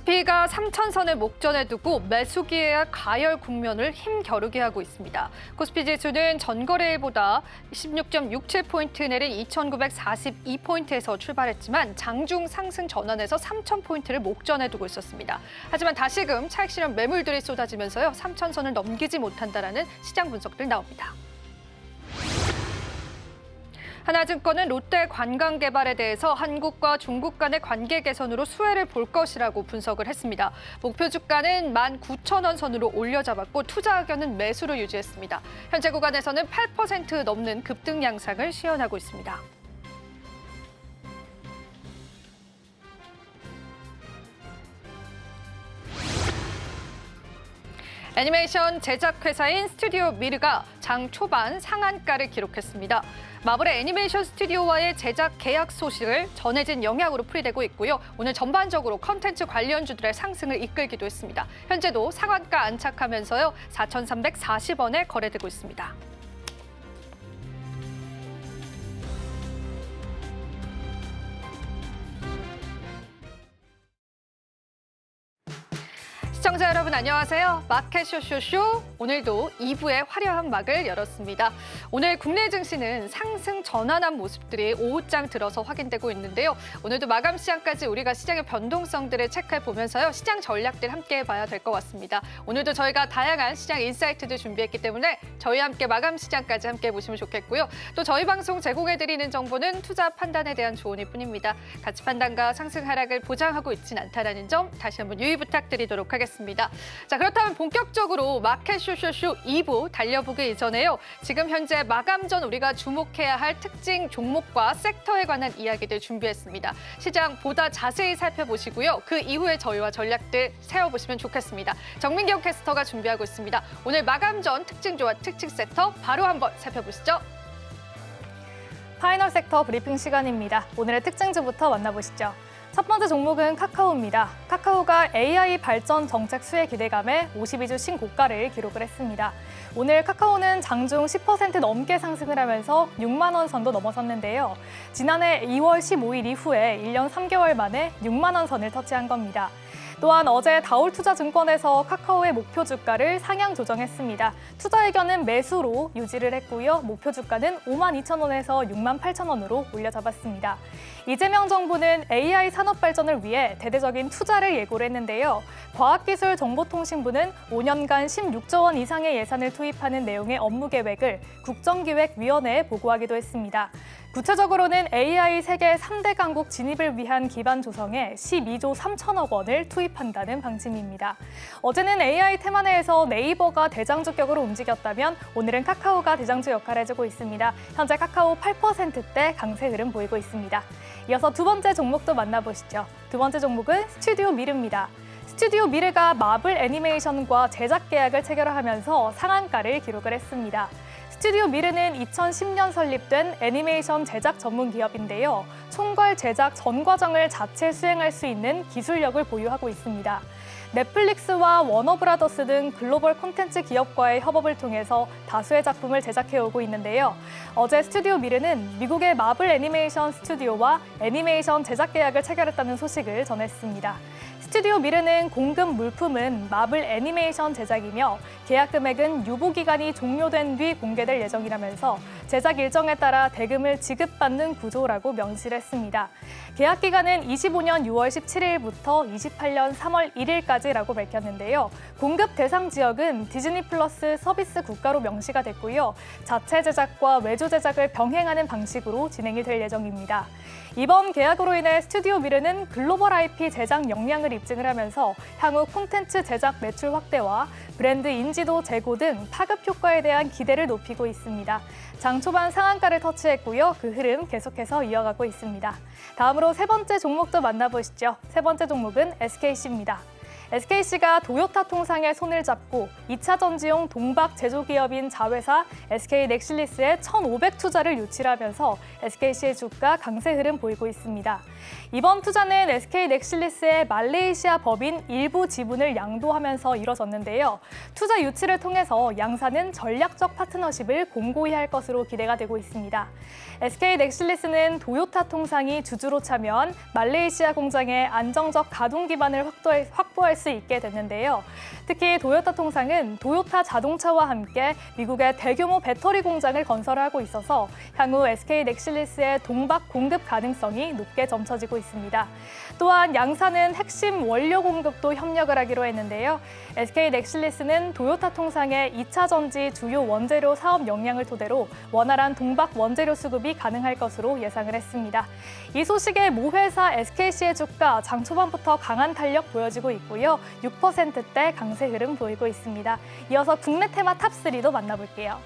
코스피가 3,000선을 목전에 두고 매수 기회와 가열 국면을 힘겨루게 하고 있습니다. 코스피 지수는 전거래일보다 16.67포인트 내린 2,942포인트에서 출발했지만 장중 상승 전환에서 3,000포인트를 목전에 두고 있었습니다. 하지만 다시금 차익 실현 매물들이 쏟아지면서요. 3,000선을 넘기지 못한다라는 시장 분석들 나옵니다. 하나증권은 롯데 관광개발에 대해서 한국과 중국 간의 관계 개선으로 수혜를 볼 것이라고 분석을 했습니다. 목표 주가는 19,000원 선으로 올려잡았고 투자 의견은 매수로 유지했습니다. 현재 구간에서는 8% 넘는 급등 양상을 시현하고 있습니다. 애니메이션 제작회사인 스튜디오 미르가 장 초반 상한가를 기록했습니다. 마블의 애니메이션 스튜디오와의 제작 계약 소식을 전해진 영향으로 풀이되고 있고요. 오늘 전반적으로 컨텐츠 관련주들의 상승을 이끌기도 했습니다. 현재도 상한가 안착하면서요. 4,340원에 거래되고 있습니다. 시청자 여러분 안녕하세요. 마켓 쇼쇼쇼 오늘도 2부의 화려한 막을 열었습니다. 오늘 국내 증시는 상승 전환한 모습들이 오후장 들어서 확인되고 있는데요. 오늘도 마감 시장까지 우리가 시장의 변동성들을 체크해 보면서요. 시장 전략들 함께 봐야 될 것 같습니다. 오늘도 저희가 다양한 시장 인사이트들 준비했기 때문에 저희와 함께 마감 시장까지 함께 보시면 좋겠고요. 또 저희 방송 제공해드리는 정보는 투자 판단에 대한 조언일 뿐입니다. 가치 판단과 상승 하락을 보장하고 있진 않다는 점 다시 한번 유의 부탁드리도록 하겠습니다. 자, 그렇다면 본격적으로 마켓 쇼쇼쇼 2부 달려보기 이전에요. 지금 현재 마감 전 우리가 주목해야 할 특징 종목과 섹터에 관한 이야기들 준비했습니다. 시장 보다 자세히 살펴보시고요. 그 이후에 저희와 전략들 세워보시면 좋겠습니다. 정민경 캐스터가 준비하고 있습니다. 오늘 마감 전 특징주와 특징 섹터 바로 한번 살펴보시죠. 파이널 섹터 브리핑 시간입니다. 오늘의 특징주부터 만나보시죠. 첫 번째 종목은 카카오입니다. 카카오가 AI 발전 정책 수혜 기대감에 52주 신고가를 기록을 했습니다. 오늘 카카오는 장중 10% 넘게 상승을 하면서 6만 원 선도 넘어섰는데요. 지난해 2월 15일 이후에 1년 3개월 만에 6만 원 선을 터치한 겁니다. 또한 어제 다올투자증권에서 카카오의 목표 주가를 상향 조정했습니다. 투자 의견은 매수로 유지를 했고요. 목표 주가는 52,000원에서 68,000원으로 올려잡았습니다. 이재명 정부는 AI 산업 발전을 위해 대대적인 투자를 예고를 했는데요. 과학기술정보통신부는 5년간 16조 원 이상의 예산을 투입하는 내용의 업무 계획을 국정기획위원회에 보고하기도 했습니다. 구체적으로는 AI 세계 3대 강국 진입을 위한 기반 조성에 12조 3천억 원을 투입한다는 방침입니다. 어제는 AI 테마내에서 네이버가 대장주격으로 움직였다면 오늘은 카카오가 대장주 역할을 해주고 있습니다. 현재 카카오 8%대 강세 흐름 보이고 있습니다. 이어서 두 번째 종목도 만나보시죠. 두 번째 종목은 스튜디오 미르입니다. 스튜디오 미르가 마블 애니메이션과 제작 계약을 체결하면서 상한가를 기록을 했습니다. 스튜디오 미르는 2010년 설립된 애니메이션 제작 전문 기업인데요. 총괄 제작 전 과정을 자체 수행할 수 있는 기술력을 보유하고 있습니다. 넷플릭스와 워너브라더스 등 글로벌 콘텐츠 기업과의 협업을 통해서 다수의 작품을 제작해오고 있는데요. 어제 스튜디오 미르는 미국의 마블 애니메이션 스튜디오와 애니메이션 제작 계약을 체결했다는 소식을 전했습니다. 스튜디오 미르는 공급 물품은 마블 애니메이션 제작이며 계약 금액은 유보기간이 종료된 뒤 공개될 예정이라면서 제작 일정에 따라 대금을 지급받는 구조라고 명시를 했습니다. 계약 기간은 25년 6월 17일부터 28년 3월 1일까지라고 밝혔는데요. 공급 대상 지역은 디즈니 플러스 서비스 국가로 명시가 됐고요. 자체 제작과 외주 제작을 병행하는 방식으로 진행이 될 예정입니다. 이번 계약으로 인해 스튜디오 미르는 글로벌 IP 제작 역량을 입증을 하면서 향후 콘텐츠 제작 매출 확대와 브랜드 인지도 제고 등 파급 효과에 대한 기대를 높이고 있습니다. 장 초반 상한가를 터치했고요. 그 흐름 계속해서 이어가고 있습니다. 다음으로 세 번째 종목도 만나보시죠. 세 번째 종목은 SKC입니다. SKC가 도요타 통상의 손을 잡고 2차 전지용 동박 제조기업인 자회사 SK넥실리스에 1,500 투자를 유치하면서 SKC의 주가 강세 흐름 보이고 있습니다. 이번 투자는 SK넥실리스의 말레이시아 법인 일부 지분을 양도하면서 이뤄졌는데요. 투자 유치를 통해서 양사는 전략적 파트너십을 공고히 할 것으로 기대가 되고 있습니다. SK넥실리스는 도요타 통상이 주주로 참여한 말레이시아 공장의 안정적 가동 기반을 확보할 수 있게 됐는데요. 특히 도요타 통상은 도요타 자동차와 함께 미국의 대규모 배터리 공장을 건설하고 있어서 향후 SK넥실리스의 동박 공급 가능성이 높게 점쳐지고 있습니다. 또한 양사는 핵심 원료 공급도 협력을 하기로 했는데요. SK넥실리스는 도요타 통상의 2차 전지 주요 원재료 사업 역량을 토대로 원활한 동박 원재료 수급이 가능할 것으로 예상을 했습니다. 이 소식에 모 회사 SKC의 주가 장 초반부터 강한 탄력 보여지고 있고요. 6%대 강세 흐름 보이고 있습니다. 이어서 국내 테마 탑3도 만나볼게요.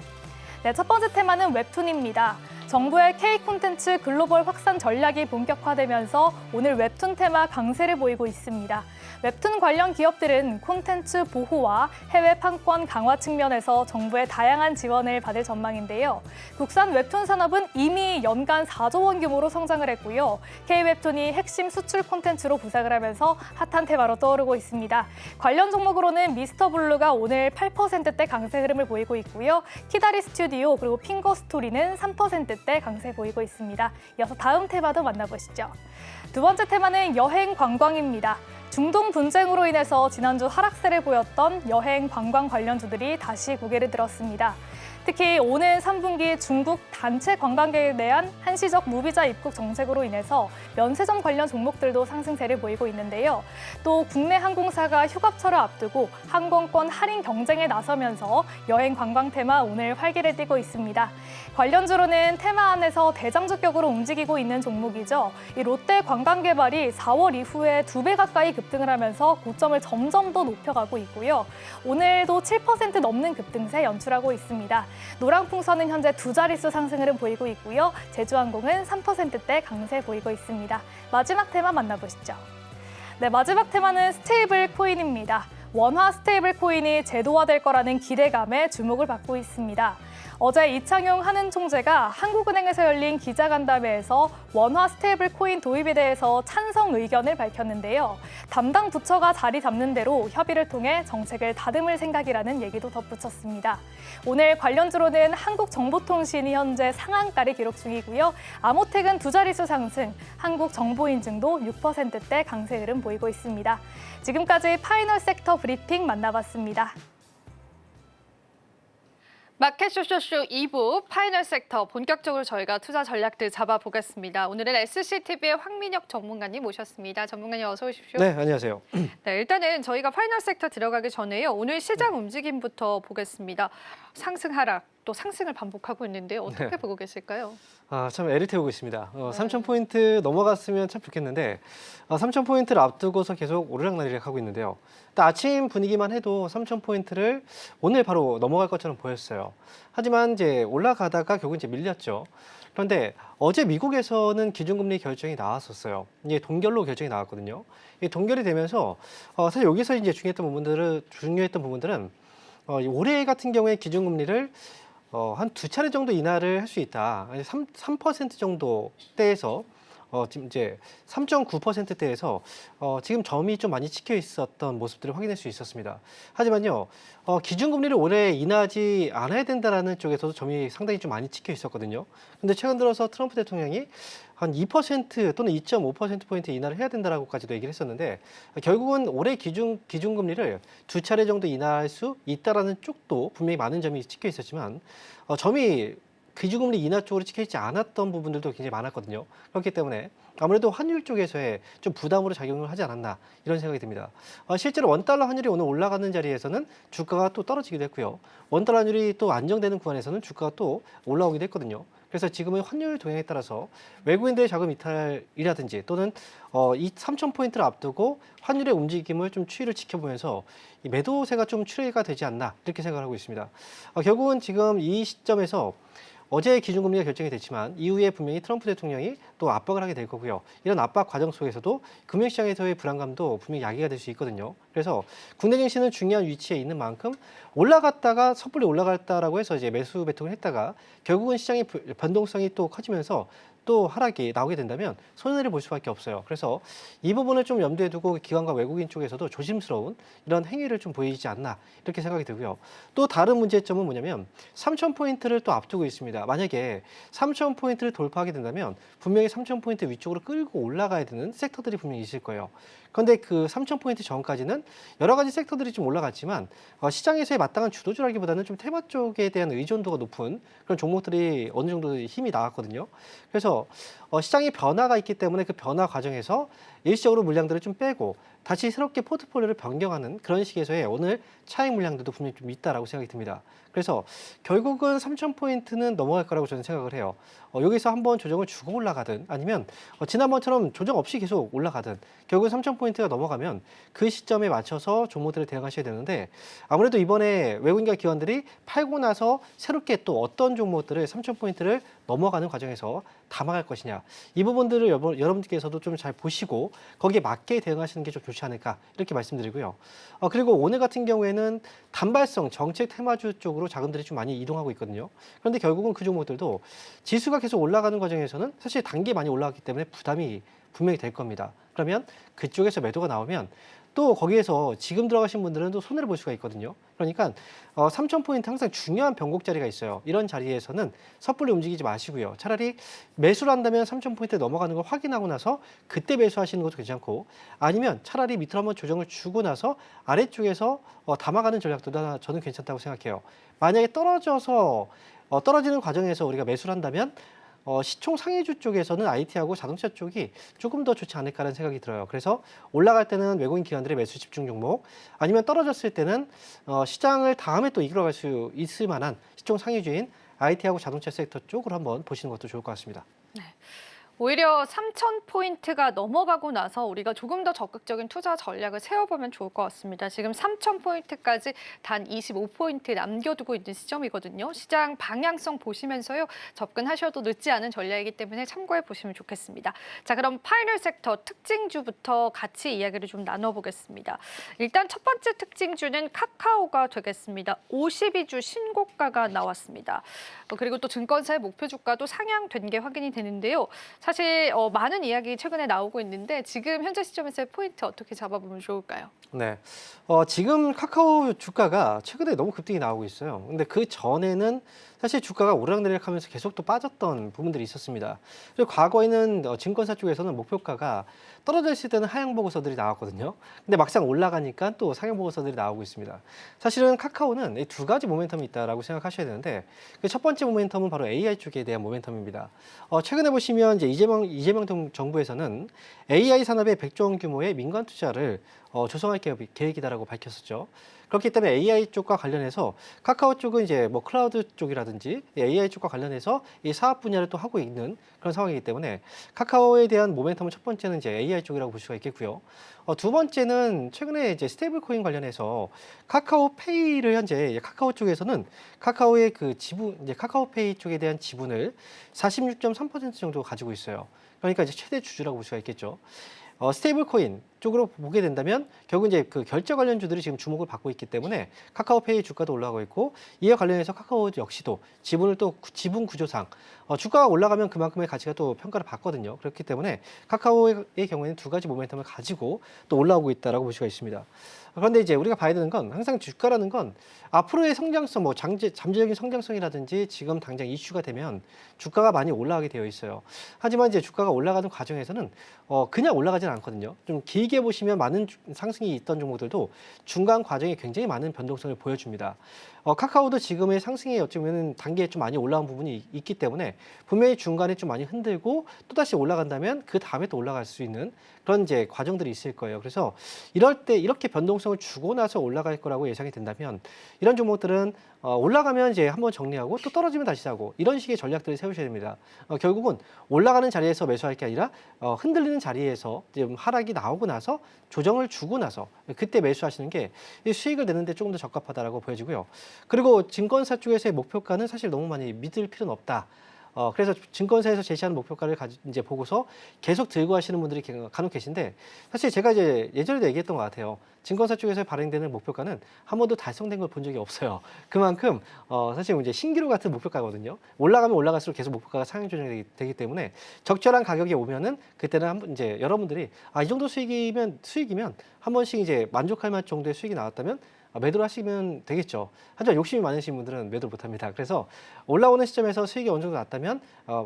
네, 첫 번째 테마는 웹툰입니다. 정부의 K 콘텐츠 글로벌 확산 전략이 본격화되면서 오늘 웹툰 테마 강세를 보이고 있습니다. 웹툰 관련 기업들은 콘텐츠 보호와 해외 판권 강화 측면에서 정부의 다양한 지원을 받을 전망인데요. 국산 웹툰 산업은 이미 연간 4조 원 규모로 성장을 했고요. K-웹툰이 핵심 수출 콘텐츠로 부상을 하면서 핫한 테마로 떠오르고 있습니다. 관련 종목으로는 미스터블루가 오늘 8%대 강세 흐름을 보이고 있고요. 키다리 스튜디오 그리고 핑거 스토리는 3%대 강세 보이고 있습니다. 이어서 다음 테마도 만나보시죠. 두 번째 테마는 여행 관광입니다. 중동 분쟁으로 인해서 지난주 하락세를 보였던 여행 관광 관련주들이 다시 고개를 들었습니다. 특히 오는 3분기 중국 단체 관광객에 대한 한시적 무비자 입국 정책으로 인해서 면세점 관련 종목들도 상승세를 보이고 있는데요. 또 국내 항공사가 휴가철을 앞두고 항공권 할인 경쟁에 나서면서 여행 관광 테마 오늘 활기를 띠고 있습니다. 관련주로는 테마 안에서 대장주격으로 움직이고 있는 종목이죠. 이 롯데 관광개발이 4월 이후에 2배 가까이 급등을 하면서 고점을 점점 더 높여가고 있고요. 오늘도 7% 넘는 급등세 연출하고 있습니다. 노랑풍선은 현재 두 자릿수 상승을 보이고 있고요. 제주항공은 3%대 강세 보이고 있습니다. 마지막 테마 만나보시죠. 네, 마지막 테마는 스테이블 코인입니다. 원화 스테이블 코인이 제도화될 거라는 기대감에 주목을 받고 있습니다. 어제 이창용 한은 총재가 한국은행에서 열린 기자간담회에서 원화 스테이블 코인 도입에 대해서 찬성 의견을 밝혔는데요. 담당 부처가 자리 잡는 대로 협의를 통해 정책을 다듬을 생각이라는 얘기도 덧붙였습니다. 오늘 관련주로는 한국정보통신이 현재 상한가를 기록 중이고요. 아모텍은 두 자릿수 상승, 한국정보인증도 6%대 강세 흐름 보이고 있습니다. 지금까지 파이널 섹터 브리핑 만나봤습니다. 마켓 쇼쇼쇼 2부 파이널 섹터 본격적으로 저희가 투자 전략들 잡아보겠습니다. 오늘은 SCTV의 황민혁 전문가님 모셨습니다. 전문가님 어서 오십시오. 네, 안녕하세요. 네, 일단은 저희가 파이널 섹터 들어가기 전에요. 오늘 시장 움직임부터 보겠습니다. 상승 하락 또 상승을 반복하고 있는데 어떻게 보고 계실까요? 참 애를 태우고 있습니다. 3,000포인트 넘어갔으면 참 좋겠는데 3,000포인트를 앞두고서 계속 오르락내리락 하고 있는데요. 아침 분위기만 해도 3,000포인트를 오늘 바로 넘어갈 것처럼 보였어요. 하지만 이제 올라가다가 결국 이제 밀렸죠. 그런데 어제 미국에서는 기준금리 결정이 나왔었어요. 이게 동결로 결정이 나왔거든요. 이 동결이 되면서 사실 여기서 이제 중요했던 부분들은 올해 같은 경우에 기준금리를 한 두 차례 정도 인하를 할 수 있다. 3% 정도 대에서 지금 이제 3.9%대에서 지금 점이 좀 많이 찍혀 있었던 모습들을 확인할 수 있었습니다. 하지만요, 기준금리를 올해 인하하지 않아야 된다라는 쪽에서도 점이 상당히 좀 많이 찍혀 있었거든요. 근데 최근 들어서 트럼프 대통령이 한 2% 또는 2.5%포인트 인하를 해야 된다라고까지도 얘기를 했었는데 결국은 올해 기준금리를 두 차례 정도 인하할 수 있다라는 쪽도 분명히 많은 점이 찍혀 있었지만 점이 기준금리 인하 쪽으로 찍혀 있지 않았던 부분들도 굉장히 많았거든요. 그렇기 때문에 아무래도 환율 쪽에서의 좀 부담으로 작용을 하지 않았나 이런 생각이 듭니다. 실제로 원달러 환율이 오늘 올라가는 자리에서는 주가가 또 떨어지기도 했고요. 원달러 환율이 또 안정되는 구간에서는 주가가 또 올라오기도 했거든요. 그래서 지금은 환율 동향에 따라서 외국인들의 자금 이탈이라든지 또는 이 3,000포인트를 앞두고 환율의 움직임을 좀 추이를 지켜보면서 이 매도세가 좀 출회가 되지 않나 이렇게 생각을 하고 있습니다. 결국은 지금 이 시점에서 어제 기준금리가 결정이 됐지만 이후에 분명히 트럼프 대통령이 또 압박을 하게 될 거고요. 이런 압박 과정 속에서도 금융시장에서의 불안감도 분명히 야기가 될 수 있거든요. 그래서 국내 증시는 중요한 위치에 있는 만큼 올라갔다가 섣불리 올라갔다라고 해서 이제 매수 배팅을 했다가 결국은 시장의 변동성이 또 커지면서 또 하락이 나오게 된다면 손해를 볼 수밖에 없어요. 그래서 이 부분을 좀 염두에 두고 기관과 외국인 쪽에서도 조심스러운 이런 행위를 좀 보이지 않나 이렇게 생각이 들고요. 또 다른 문제점은 뭐냐면 3,000포인트를 또 앞두고 있습니다. 만약에 3,000포인트를 돌파하게 된다면 분명히 3,000포인트 위쪽으로 끌고 올라가야 되는 섹터들이 분명히 있을 거예요. 그런데 그 3,000포인트 전까지는 여러 가지 섹터들이 좀 올라갔지만 시장에서의 마땅한 주도주라기보다는 좀 테마 쪽에 대한 의존도가 높은 그런 종목들이 어느 정도 힘이 나왔거든요. 그래서 시장의 변화가 있기 때문에 그 변화 과정에서 일시적으로 물량들을 좀 빼고 다시 새롭게 포트폴리오를 변경하는 그런 식에서의 오늘 차익 물량들도 분명히 좀 있다라고 생각이 듭니다. 그래서 결국은 3,000포인트는 넘어갈 거라고 저는 생각을 해요. 여기서 한번 조정을 주고 올라가든 아니면 지난번처럼 조정 없이 계속 올라가든 결국은 3,000포인트가 넘어가면 그 시점에 맞춰서 종목들을 대응하셔야 되는데 아무래도 이번에 외국인과 기관들이 팔고 나서 새롭게 또 어떤 종목들을 3,000포인트를 넘어가는 과정에서 담아갈 것이냐. 이 부분들을 여러분들께서도 좀 잘 보시고 거기에 맞게 대응하시는 게 좀 좋지 않을까 이렇게 말씀드리고요. 그리고 오늘 같은 경우에는 단발성 정책 테마주 쪽으로 자금들이 좀 많이 이동하고 있거든요. 그런데 결국은 그 종목들도 지수가 계속 올라가는 과정에서는 사실 단계 많이 올라갔기 때문에 부담이 분명히 될 겁니다. 그러면 그쪽에서 매도가 나오면 또 거기에서 지금 들어가신 분들은 또 손해를 볼 수가 있거든요. 그러니까 3,000포인트 항상 중요한 변곡 자리가 있어요. 이런 자리에서는 섣불리 움직이지 마시고요. 차라리 매수를 한다면 3,000포인트 넘어가는 걸 확인하고 나서 그때 매수하시는 것도 괜찮고 아니면 차라리 밑으로 한번 조정을 주고 나서 아래쪽에서 담아가는 전략도 저는 괜찮다고 생각해요. 만약에 떨어지는 과정에서 우리가 매수를 한다면 시총 상위주 쪽에서는 IT하고 자동차 쪽이 조금 더 좋지 않을까라는 생각이 들어요. 그래서 올라갈 때는 외국인 기관들의 매수 집중 종목, 아니면 떨어졌을 때는 시장을 다음에 또 이끌어갈 수 있을 만한 시총 상위주인 IT하고 자동차 섹터 쪽으로 한번 보시는 것도 좋을 것 같습니다. 네. 오히려 3,000포인트가 넘어가고 나서 우리가 조금 더 적극적인 투자 전략을 세워보면 좋을 것 같습니다. 지금 3,000포인트까지 단 25포인트 남겨두고 있는 시점이거든요. 시장 방향성 보시면서요. 접근하셔도 늦지 않은 전략이기 때문에 참고해 보시면 좋겠습니다. 자, 그럼 파이널 섹터 특징주부터 같이 이야기를 좀 나눠보겠습니다. 일단 첫 번째 특징주는 카카오가 되겠습니다. 52주 신고가가 나왔습니다. 그리고 또 증권사의 목표 주가도 상향된 게 확인이 되는데요. 사실 많은 이야기 최근에 나오고 있는데 지금 현재 시점에서의 포인트 어떻게 잡아보면 좋을까요? 네, 지금 카카오 주가가 최근에 너무 급등이 나오고 있어요. 근데 그 전에는 사실 주가가 오르락내리락하면서 계속 또 빠졌던 부분들이 있었습니다. 그리고 과거에는 증권사 쪽에서는 목표가가 떨어져 있을 때는 하향 보고서들이 나왔거든요. 근데 막상 올라가니까 또 상향 보고서들이 나오고 있습니다. 사실은 카카오는 이 두 가지 모멘텀이 있다라고 생각하셔야 되는데 그 첫 번째 모멘텀은 바로 AI 쪽에 대한 모멘텀입니다. 최근에 보시면 이제 이재명 정부에서는 AI 산업에 100조 원 규모의 민간 투자를 조성할 계획이다라고 밝혔었죠. 그렇기 때문에 AI 쪽과 관련해서 카카오 쪽은 이제 뭐 클라우드 쪽이라든지 AI 쪽과 관련해서 이 사업 분야를 또 하고 있는 그런 상황이기 때문에 카카오에 대한 모멘텀은 첫 번째는 이제 AI 쪽이라고 볼 수가 있겠고요. 두 번째는 최근에 이제 스테이블 코인 관련해서 카카오페이를 현재 카카오 쪽에서는 카카오의 그 지분, 이제 카카오페이 쪽에 대한 지분을 46.3% 정도 가지고 있어요. 그러니까 이제 최대 주주라고 볼 수가 있겠죠. 스테이블 코인 쪽으로 보게 된다면 결국 이제 그 결제 관련주들이 지금 주목을 받고 있기 때문에 카카오페이 주가도 올라가고 있고 이에 관련해서 카카오 역시도 지분 구조상 주가가 올라가면 그만큼의 가치가 또 평가를 받거든요. 그렇기 때문에 카카오의 경우에는 두 가지 모멘텀을 가지고 또 올라오고 있다라고 볼 수가 있습니다. 그런데 이제 우리가 봐야 되는 건 항상 주가라는 건 앞으로의 성장성, 뭐 잠재적인 성장성이라든지 지금 당장 이슈가 되면 주가가 많이 올라가게 되어 있어요. 하지만 이제 주가가 올라가는 과정에서는 그냥 올라가지는 않거든요. 좀 길게 보시면 많은 상승이 있던 종목들도 중간 과정에 굉장히 많은 변동성을 보여줍니다. 카카오도 지금의 상승이 어쩌면 단계에 좀 많이 올라온 부분이 있기 때문에 분명히 중간에 좀 많이 흔들고 또다시 올라간다면 그 다음에 또 올라갈 수 있는 그런 이제 과정들이 있을 거예요. 그래서 이럴 때 이렇게 변동성을 가능성을 주고 나서 올라갈 거라고 예상이 된다면 이런 종목들은 올라가면 이제 한번 정리하고 또 떨어지면 다시 사고 이런 식의 전략들을 세우셔야 됩니다. 결국은 올라가는 자리에서 매수할 게 아니라 흔들리는 자리에서 지금 하락이 나오고 나서 조정을 주고 나서 그때 매수하시는 게 이 수익을 내는데 조금 더 적합하다라고 보여지고요. 그리고 증권사 쪽에서의 목표가는 사실 너무 많이 믿을 필요는 없다. 그래서 증권사에서 제시하는 목표가를 이제 보고서 계속 들고 하시는 분들이 간혹 계신데 사실 제가 이제 예전에도 얘기했던 것 같아요. 증권사 쪽에서 발행되는 목표가는 한 번도 달성된 걸 본 적이 없어요. 그만큼 사실 이제 신기루 같은 목표가거든요. 올라가면 올라갈수록 계속 목표가가 상향 조정이 되기 때문에 적절한 가격에 오면은 그때는 한번 이제 여러분들이 이 정도 수익이면 한 번씩 이제 만족할 만한 정도의 수익이 나왔다면 매도를 하시면 되겠죠. 하지만 욕심이 많으신 분들은 매도를 못합니다. 그래서 올라오는 시점에서 수익이 어느 정도 났다면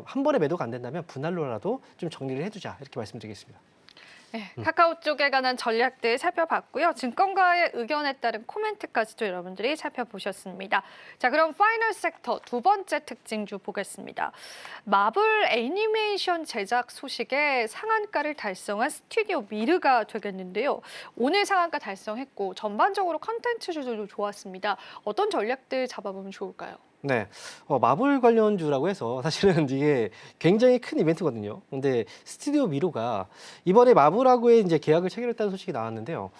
한 번에 매도가 안 된다면 분할로라도 좀 정리를 해두자 이렇게 말씀드리겠습니다. 네, 카카오 쪽에 관한 전략들 살펴봤고요. 증권가의 의견에 따른 코멘트까지도 여러분들이 살펴보셨습니다. 자, 그럼 파이널 섹터 두 번째 특징주 보겠습니다. 마블 애니메이션 제작 소식에 상한가를 달성한 스튜디오 미르가 되겠는데요. 오늘 상한가 달성했고 전반적으로 컨텐츠주들도 좋았습니다. 어떤 전략들 잡아보면 좋을까요? 네, 마블 관련주라고 해서 사실은 이게 굉장히 큰 이벤트거든요. 근데 스튜디오 미로가 이번에 마블하고의 이제 계약을 체결했다는 소식이 나왔는데요.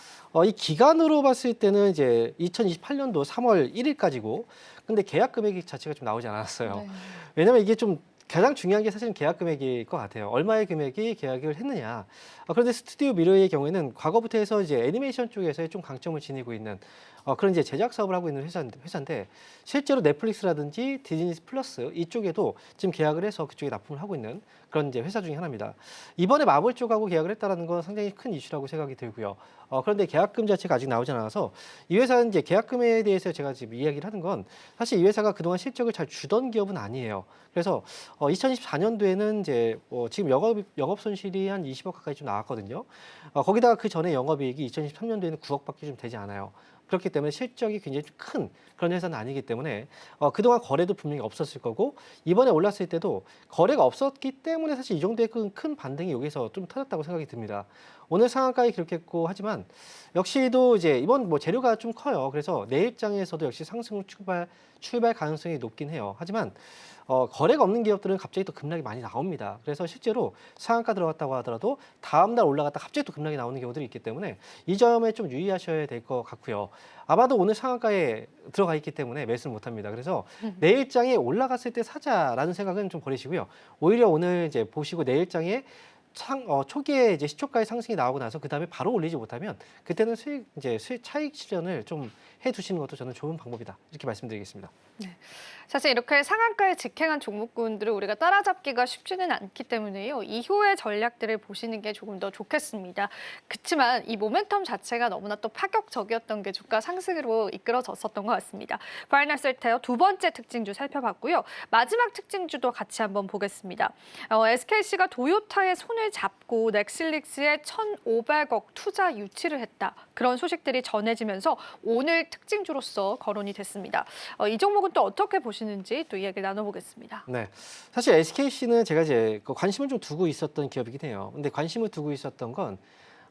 이 기간으로 봤을 때는 이제 2028년도 3월 1일까지고, 근데 계약 금액 자체가 좀 나오지 않았어요. 네. 왜냐면 이게 좀 가장 중요한 게 사실은 계약 금액일 것 같아요. 얼마의 금액이 계약을 했느냐. 그런데 스튜디오 미러의 경우에는 과거부터 해서 이제 애니메이션 쪽에서 좀 강점을 지니고 있는 그런 이제 제작 사업을 하고 있는 회사인데 실제로 넷플릭스라든지 디즈니 플러스 이쪽에도 지금 계약을 해서 그쪽에 납품을 하고 있는 그런 이제 회사 중에 하나입니다. 이번에 마블 쪽하고 계약을 했다라는 건 상당히 큰 이슈라고 생각이 들고요. 그런데 계약금 자체가 아직 나오지 않아서 이 회사는 이제 계약금에 대해서 제가 지금 이야기를 하는 건 사실 이 회사가 그동안 실적을 잘 주던 기업은 아니에요. 그래서 2024년도에는 이제 지금 영업 손실이 한 20억 가까이 좀 나왔거든요. 거기다가 그 전에 영업이익이 2023년도에는 9억밖에 좀 되지 않아요. 그렇기 때문에 실적이 굉장히 큰 그런 회사는 아니기 때문에 그동안 거래도 분명히 없었을 거고 이번에 올랐을 때도 거래가 없었기 때문에 사실 이 정도의 큰 반등이 여기서 좀 터졌다고 생각이 듭니다. 오늘 상한가에 기록했고 하지만 역시도 이제 이번 재료가 좀 커요. 그래서 내일장에서도 역시 상승 출발 가능성이 높긴 해요. 하지만 거래가 없는 기업들은 갑자기 또 급락이 많이 나옵니다. 그래서 실제로 상한가 들어갔다고 하더라도 다음 날 올라갔다 갑자기 또 급락이 나오는 경우들이 있기 때문에 이 점에 좀 유의하셔야 될 것 같고요. 아마도 오늘 상한가에 들어가 있기 때문에 매수를 못합니다. 그래서 내일장에 올라갔을 때 사자라는 생각은 좀 버리시고요. 오히려 오늘 이제 보시고 내일장에 초기에 이제 시초가의 상승이 나오고 나서 그 다음에 바로 올리지 못하면 그때는 수익 차익 실현을 좀 해두시는 것도 저는 좋은 방법이다 이렇게 말씀드리겠습니다. 네. 사실 이렇게 상한가에 직행한 종목군들을 우리가 따라잡기가 쉽지는 않기 때문에요. 이후의 전략들을 보시는 게 조금 더 좋겠습니다. 그렇지만 이 모멘텀 자체가 너무나 또 파격적이었던 게 주가 상승으로 이끌어졌었던 것 같습니다. 파이널 섹터 두 번째 특징주 살펴봤고요. 마지막 특징주도 같이 한번 보겠습니다. SKC가 도요타의 손을 잡고 넥슬릭스에 1,500억 투자 유치를 했다. 그런 소식들이 전해지면서 오늘 특징주로서 거론이 됐습니다. 이 종목은 또 어떻게 보시는지 또 이야기를 나눠보겠습니다. 네, 사실 SKC는 제가 이제 관심을 좀 두고 있었던 기업이긴 해요. 근데 관심을 두고 있었던 건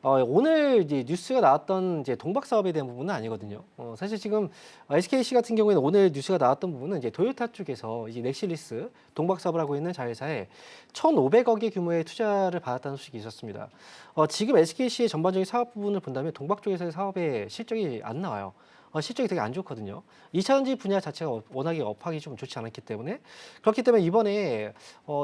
오늘 이제 뉴스가 나왔던 이제 동박 사업에 대한 부분은 아니거든요. 사실 지금 SKC 같은 경우에는 오늘 뉴스가 나왔던 부분은 이제 도요타 쪽에서 이제 넥실리스 동박 사업을 하고 있는 자회사에 1,500억의 규모의 투자를 받았다는 소식이 있었습니다. 지금 SKC의 전반적인 사업 부분을 본다면 동박 쪽에서의 사업의 실적이 안 나와요. 실적이 되게 안 좋거든요. 2차전지 분야 자체가 워낙에 업황이 좀 좋지 않았기 때문에 그렇기 때문에 이번에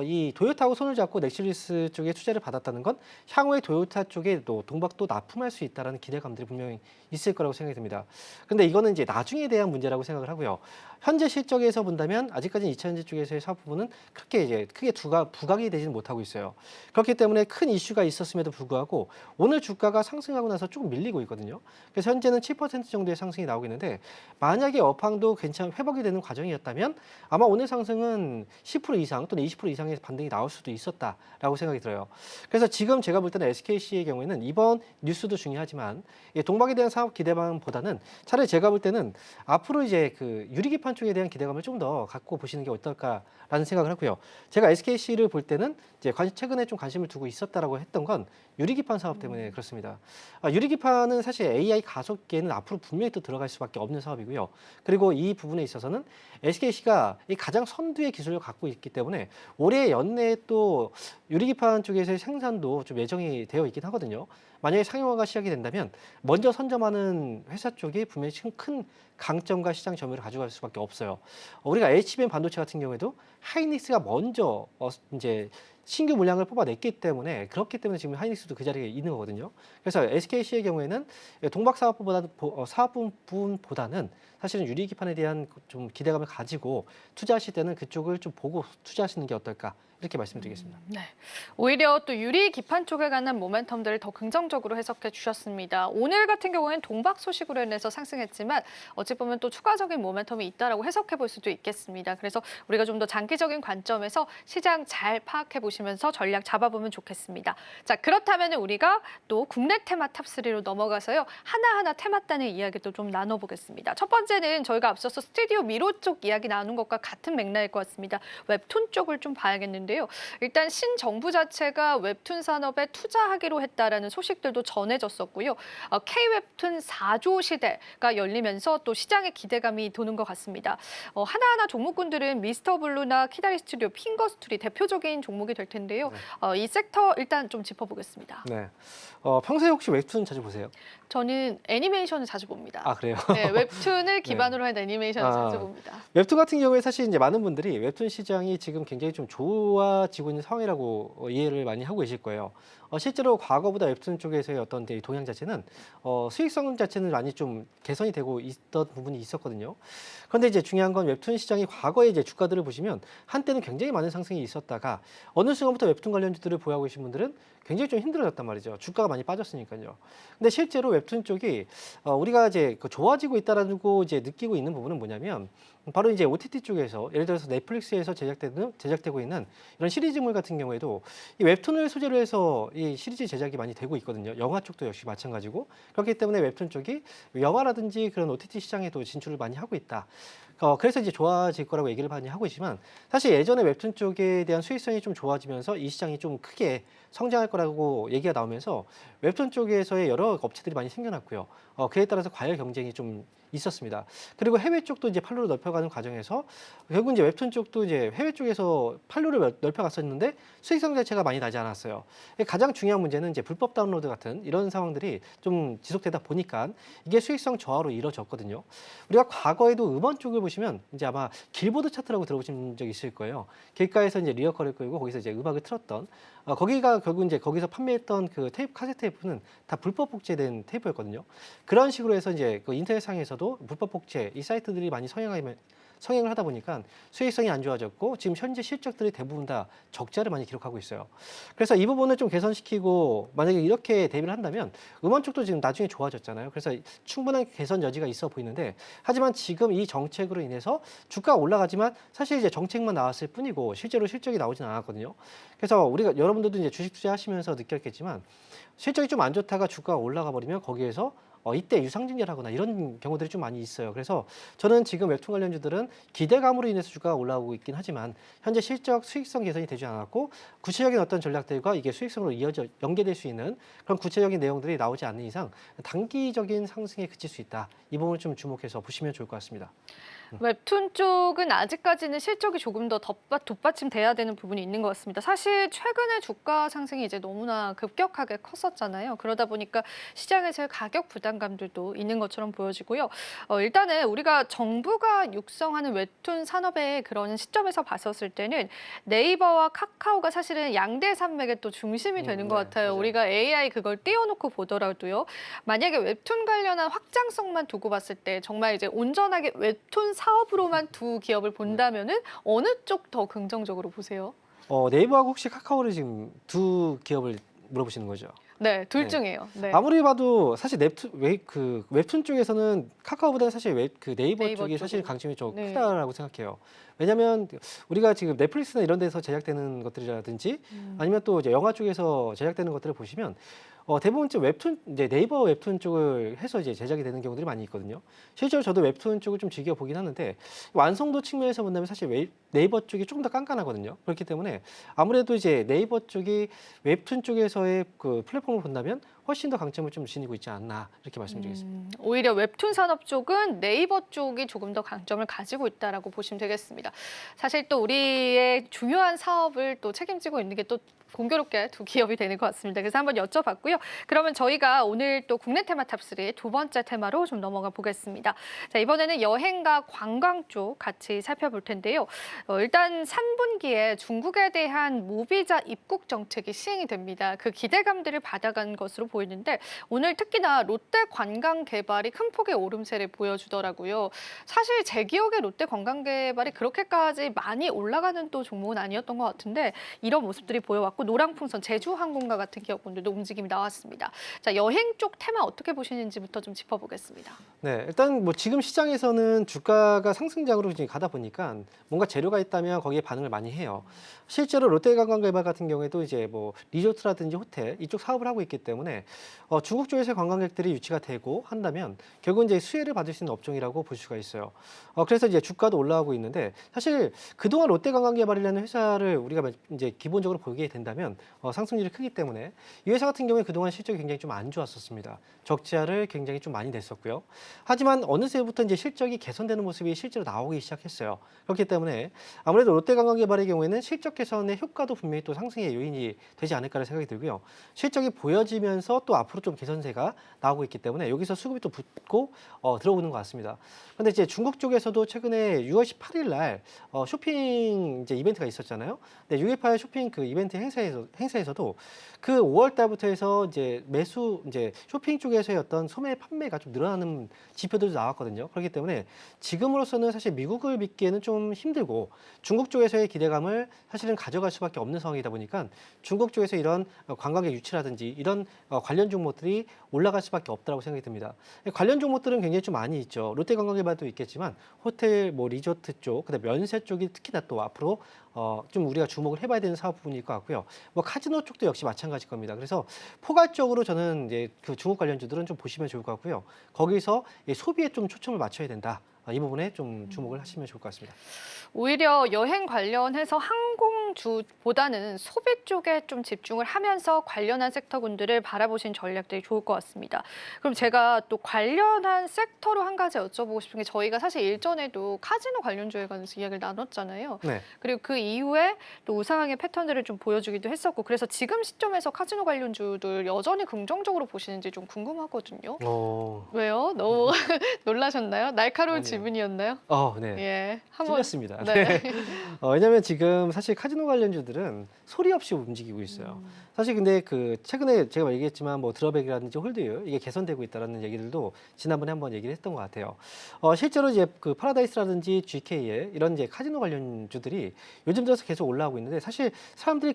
이 도요타하고 손을 잡고 넥실리스 쪽에 투자를 받았다는 건 향후에 도요타 쪽에도 동박도 납품할 수 있다는 기대감들이 분명히 있을 거라고 생각이 듭니다. 근데 이거는 이제 나중에 대한 문제라고 생각을 하고요. 현재 실적에서 본다면 아직까지는 2차전지 쪽에서의 사업 부분은 그렇게 이제 크게 부각이 되지는 못하고 있어요. 그렇기 때문에 큰 이슈가 있었음에도 불구하고 오늘 주가가 상승하고 나서 조금 밀리고 있거든요. 그래서 현재는 7% 정도의 상승이 나오고 나오고 있는데 만약에 업황도 회복이 되는 과정이었다면 아마 오늘 상승은 10% 이상 또는 20% 이상의 반등이 나올 수도 있었다라고 생각이 들어요. 그래서 지금 제가 볼 때는 SKC의 경우에는 이번 뉴스도 중요하지만 동박에 대한 사업 기대감보다는 차라리 제가 볼 때는 앞으로 이제 그 유리기판 쪽에 대한 기대감을 좀 더 갖고 보시는 게 어떨까라는 생각을 하고요. 제가 SKC를 볼 때는 이제 최근에 좀 관심을 두고 있었다라고 했던 건 유리기판 사업 때문에 그렇습니다. 유리기판은 사실 AI 가속기에는 앞으로 분명히 또 들어갈 수밖에 없는 사업이고요. 그리고 이 부분에 있어서는 SKC가 가장 선두의 기술을 갖고 있기 때문에 올해 연내에 또 유리기판 쪽에서의 생산도 좀 예정이 되어 있긴 하거든요. 만약에 상용화가 시작이 된다면 먼저 선점하는 회사 쪽이 분명히 큰 강점과 시장 점유율을 가져갈 수밖에 없어요. 우리가 HBM 반도체 같은 경우에도 하이닉스가 먼저 이제 신규 물량을 뽑아냈기 때문에 그렇기 때문에 지금 하이닉스도 그 자리에 있는 거거든요. 그래서 SKC의 경우에는 동박 사업부분보다는 사실은 유리기판에 대한 좀 기대감을 가지고 투자하실 때는 그쪽을 좀 보고 투자하시는 게 어떨까 이렇게 말씀드리겠습니다. 네. 오히려 또 유리 기판 쪽에 관한 모멘텀들을 더 긍정적으로 해석해 주셨습니다. 오늘 같은 경우에는 동박 소식으로 인해서 상승했지만 어찌 보면 또 추가적인 모멘텀이 있다라고 해석해 볼 수도 있겠습니다. 그래서 우리가 좀 더 장기적인 관점에서 시장 잘 파악해 보시면서 전략 잡아보면 좋겠습니다. 자, 그렇다면 우리가 또 국내 테마 탑3로 넘어가서요. 하나하나 테마단의 이야기도 좀 나눠보겠습니다. 첫 번째는 저희가 앞서서 스튜디오 미로 쪽 이야기 나눈 것과 같은 맥락일 것 같습니다. 웹툰 쪽을 좀 봐야겠는데요. 일단 신정부 자체가 웹툰 산업에 투자하기로 했다라는 소식들도 전해졌었고요. K-웹툰 4조 시대가 열리면서 또 시장의 기대감이 도는 것 같습니다. 하나하나 종목군들은 미스터 블루나 키다리 스튜디오, 핑거스툴이 대표적인 종목이 될 텐데요. 이 섹터 일단 좀 짚어보겠습니다. 네. 평소에 혹시 웹툰 자주 보세요? 저는 애니메이션을 자주 봅니다. 아, 그래요? 네, 웹툰을 기반으로 한 애니메이션을 자주 봅니다. 웹툰 같은 경우에 사실 이제 많은 분들이 웹툰 시장이 지금 굉장히 좀 좋아지고 있는 상황이라고 이해를 많이 하고 계실 거예요. 실제로 과거보다 웹툰 쪽에서의 어떤 동향 자체는 수익성 자체는 많이 좀 개선이 되고 있던 부분이 있었거든요. 그런데 이제 중요한 건 웹툰 시장이 과거에 이제 주가들을 보시면 한때는 굉장히 많은 상승이 있었다가 어느 순간부터 웹툰 관련주들을 보유하고 계신 분들은 굉장히 좀 힘들어졌단 말이죠. 주가가 많이 빠졌으니까요. 근데 실제로 웹툰 쪽이 우리가 이제 좋아지고 있다라고 이제 느끼고 있는 부분은 뭐냐면 바로 이제 OTT 쪽에서 예를 들어서 넷플릭스에서 제작되고 있는 이런 시리즈물 같은 경우에도 이 웹툰을 소재로 해서 이 시리즈 제작이 많이 되고 있거든요. 영화 쪽도 역시 마찬가지고 그렇기 때문에 웹툰 쪽이 영화라든지 그런 OTT 시장에도 진출을 많이 하고 있다. 그래서 이제 좋아질 거라고 얘기를 많이 하고 있지만 사실 예전에 웹툰 쪽에 대한 수익성이 좀 좋아지면서 이 시장이 좀 크게 성장할 거라고 얘기가 나오면서 웹툰 쪽에서의 여러 업체들이 많이 생겨났고요. 그에 따라서 과열 경쟁이 좀 있었습니다. 그리고 해외 쪽도 이제 판로를 넓혀가는 과정에서 결국 이제 웹툰 쪽도 이제 해외 쪽에서 판로를 넓혀갔었는데 수익성 자체가 많이 나지 않았어요. 가장 중요한 문제는 이제 불법 다운로드 같은 이런 상황들이 좀 지속되다 보니까 이게 수익성 저하로 이뤄졌거든요. 우리가 과거에도 음원 쪽을 보시면 이제 아마 길보드 차트라고 들어보신 적 있을 거예요. 길가에서 이제 리어커를 끌고 거기서 이제 음악을 틀었던 거기가 결국 이제 거기서 판매했던 그 테이프 카세트 테이프는 다 불법 복제된 테이프였거든요. 그런 식으로 해서 이제 그 인터넷상에서도 불법 복제 이 사이트들이 많이 성행을 하다 보니까 수익성이 안 좋아졌고 지금 현재 실적들이 대부분 다 적자를 많이 기록하고 있어요. 그래서 이 부분을 좀 개선시키고 만약에 이렇게 대비를 한다면 음원 쪽도 지금 나중에 좋아졌잖아요. 그래서 충분한 개선 여지가 있어 보이는데 하지만 지금 이 정책으로 인해서 주가가 올라가지만 사실 이제 정책만 나왔을 뿐이고 실제로 실적이 나오진 않았거든요. 그래서 우리가 여러분들도 이제 주식 투자하시면서 느꼈겠지만 실적이 좀 안 좋다가 주가가 올라가 버리면 거기에서 이때 유상증자를 하거나 이런 경우들이 좀 많이 있어요. 그래서 저는 지금 웹툰 관련주들은 기대감으로 인해서 주가가 올라오고 있긴 하지만 현재 실적 수익성 개선이 되지 않았고 구체적인 어떤 전략들과 이게 수익성으로 연계될 수 있는 그런 구체적인 내용들이 나오지 않는 이상 단기적인 상승에 그칠 수 있다. 이 부분을 좀 주목해서 보시면 좋을 것 같습니다. 웹툰 쪽은 아직까지는 실적이 조금 더 뒷받침돼야 되는 부분이 있는 것 같습니다. 사실 최근에 주가 상승이 이제 너무나 급격하게 컸었잖아요. 그러다 보니까 시장에서의 가격 부담감들도 있는 것처럼 보여지고요. 일단은 우리가 정부가 육성하는 웹툰 산업의 그런 시점에서 봤었을 때는 네이버와 카카오가 사실은 양대 산맥의 또 중심이 되는 것 같아요. 맞아요. 우리가 AI 그걸 띄워놓고 보더라도요. 만약에 웹툰 관련한 확장성만 두고 봤을 때 정말 이제 온전하게 웹툰 사업으로만 두 기업을 본다면은 어느 쪽 더 긍정적으로 보세요? 네이버하고 혹시 카카오를 지금 두 기업을 물어보시는 거죠? 네, 둘 네. 중이에요. 네. 아무리 봐도 사실 웹툰 쪽에서는 카카오보다는 사실 네이버 네이버 쪽이 사실 쪽으로. 강점이 좀 네. 크다라고 생각해요. 왜냐하면 우리가 지금 넷플릭스나 이런 데서 제작되는 것들이라든지 아니면 또 이제 영화 쪽에서 제작되는 것들을 보시면 대부분 이제 이제 네이버 웹툰 쪽을 해서 이제 제작이 되는 경우들이 많이 있거든요. 실제로 저도 웹툰 쪽을 좀 즐겨 보긴 하는데 완성도 측면에서 본다면 사실 네이버 쪽이 조금 더 깐깐하거든요. 그렇기 때문에 아무래도 이제 네이버 쪽이 웹툰 쪽에서의 그 플랫폼을 본다면 훨씬 더 강점을 좀 지니고 있지 않나 이렇게 말씀드리겠습니다. 오히려 웹툰 산업 쪽은 네이버 쪽이 조금 더 강점을 가지고 있다라고 보시면 되겠습니다. 사실 또 우리의 중요한 사업을 또 책임지고 있는 게 또 공교롭게 두 기업이 되는 것 같습니다. 그래서 한번 여쭤봤고요. 그러면 저희가 오늘 또 국내 테마 탑3 두 번째 테마로 좀 넘어가 보겠습니다. 자, 이번에는 여행과 관광 쪽 같이 살펴볼 텐데요. 일단 3분기에 중국에 대한 무비자 입국 정책이 시행이 됩니다. 그 기대감들을 받아간 것으로 보이는데 오늘 특히나 롯데 관광개발이 큰 폭의 오름세를 보여주더라고요. 사실 제 기억에 롯데 관광개발이 그렇게까지 많이 올라가는 또 종목은 아니었던 것 같은데 이런 모습들이 보여왔고 노랑풍선, 제주항공과 같은 기업군들도 움직임이 나왔습니다. 자, 여행 쪽 테마 어떻게 보시는지부터 좀 짚어보겠습니다. 네, 일단 뭐 지금 시장에서는 주가가 상승장으로 지금 가다 보니까 뭔가 재료가 있다면 거기에 반응을 많이 해요. 실제로 롯데관광개발 같은 경우에도 이제 뭐 리조트라든지 호텔 이쪽 사업을 하고 있기 때문에 중국 쪽에서 관광객들이 유치가 되고 한다면 결국 이제 수혜를 받을 수 있는 업종이라고 볼 수가 있어요. 그래서 이제 주가도 올라가고 있는데 사실 그동안 롯데관광개발이라는 회사를 우리가 이제 기본적으로 보게 된다면 상승률이 크기 때문에 이 회사 같은 경우에 그동안 실적이 굉장히 좀 안 좋았었습니다. 적자를 굉장히 좀 많이 냈었고요. 하지만 어느새부터 이제 실적이 개선되는 모습이 실제로 나오기 시작했어요. 그렇기 때문에 아무래도 롯데관광개발의 경우에는 실적 개선의 효과도 분명히 또 상승의 요인이 되지 않을까라는 생각이 들고요. 실적이 보여지면서 또 앞으로 좀 개선세가 나오고 있기 때문에 여기서 수급이 또 붙고 들어오는 것 같습니다. 그런데 이제 중국 쪽에서도 최근에 6월 18일 날 쇼핑 이제 이벤트가 있었잖아요. 근데 618 쇼핑 그 이벤트 행사에서도 그 5월 달부터 해서 이제 이제 쇼핑 쪽에서의 어떤 소매 판매가 좀 늘어나는 지표들도 나왔거든요. 그렇기 때문에 지금으로서는 사실 미국을 믿기에는 좀 힘들고 중국 쪽에서의 기대감을 사실은 가져갈 수밖에 없는 상황이다 보니까 중국 쪽에서 이런 관광객 유치라든지 이런 관련 종목들이 올라갈 수밖에 없다고 생각이 듭니다. 관련 종목들은 굉장히 좀 많이 있죠. 롯데관광개발도 있겠지만 호텔, 뭐 리조트 쪽, 그다음에 면세 쪽이 특히나 또 앞으로 좀 우리가 주목을 해봐야 되는 사업 부분일 것 같고요. 뭐 카지노 쪽도 역시 마찬가지일 겁니다. 그래서 포괄적으로 저는 이제 그 중국 관련주들은 좀 보시면 좋을 것 같고요. 거기서 소비에 좀 초점을 맞춰야 된다. 이 부분에 좀 주목을 하시면 좋을 것 같습니다. 오히려 여행 관련해서 항공주보다는 소비 쪽에 좀 집중을 하면서 관련한 섹터군들을 바라보신 전략들이 좋을 것 같습니다. 그럼 제가 또 관련한 섹터로 한 가지 여쭤보고 싶은 게 저희가 사실 일전에도 카지노 관련주에 관해서 이야기를 나눴잖아요. 네. 그리고 그 이후에 또 우상향의 패턴들을 좀 보여주기도 했었고 그래서 지금 시점에서 카지노 관련주들 여전히 긍정적으로 보시는지 좀 궁금하거든요. 왜요? 너무 놀라셨나요? 날카로운 아니요. 질문이었나요? 네. 예, 한번 틀렸습니다. 네. 왜냐하면 지금 사실 카지노 관련주들은 소리 없이 움직이고 있어요. 사실 근데 그 최근에 제가 얘기했지만 뭐 드raw백이라든지 홀드율 이게 개선되고 있다라는 얘기들도 지난번에 한번 얘기를 했던 것 같아요. 실제로 이제 그 파라다이스라든지 GK의 이런 이제 카지노 관련주들이 요즘 들어서 계속 올라오고 있는데 사실 사람들이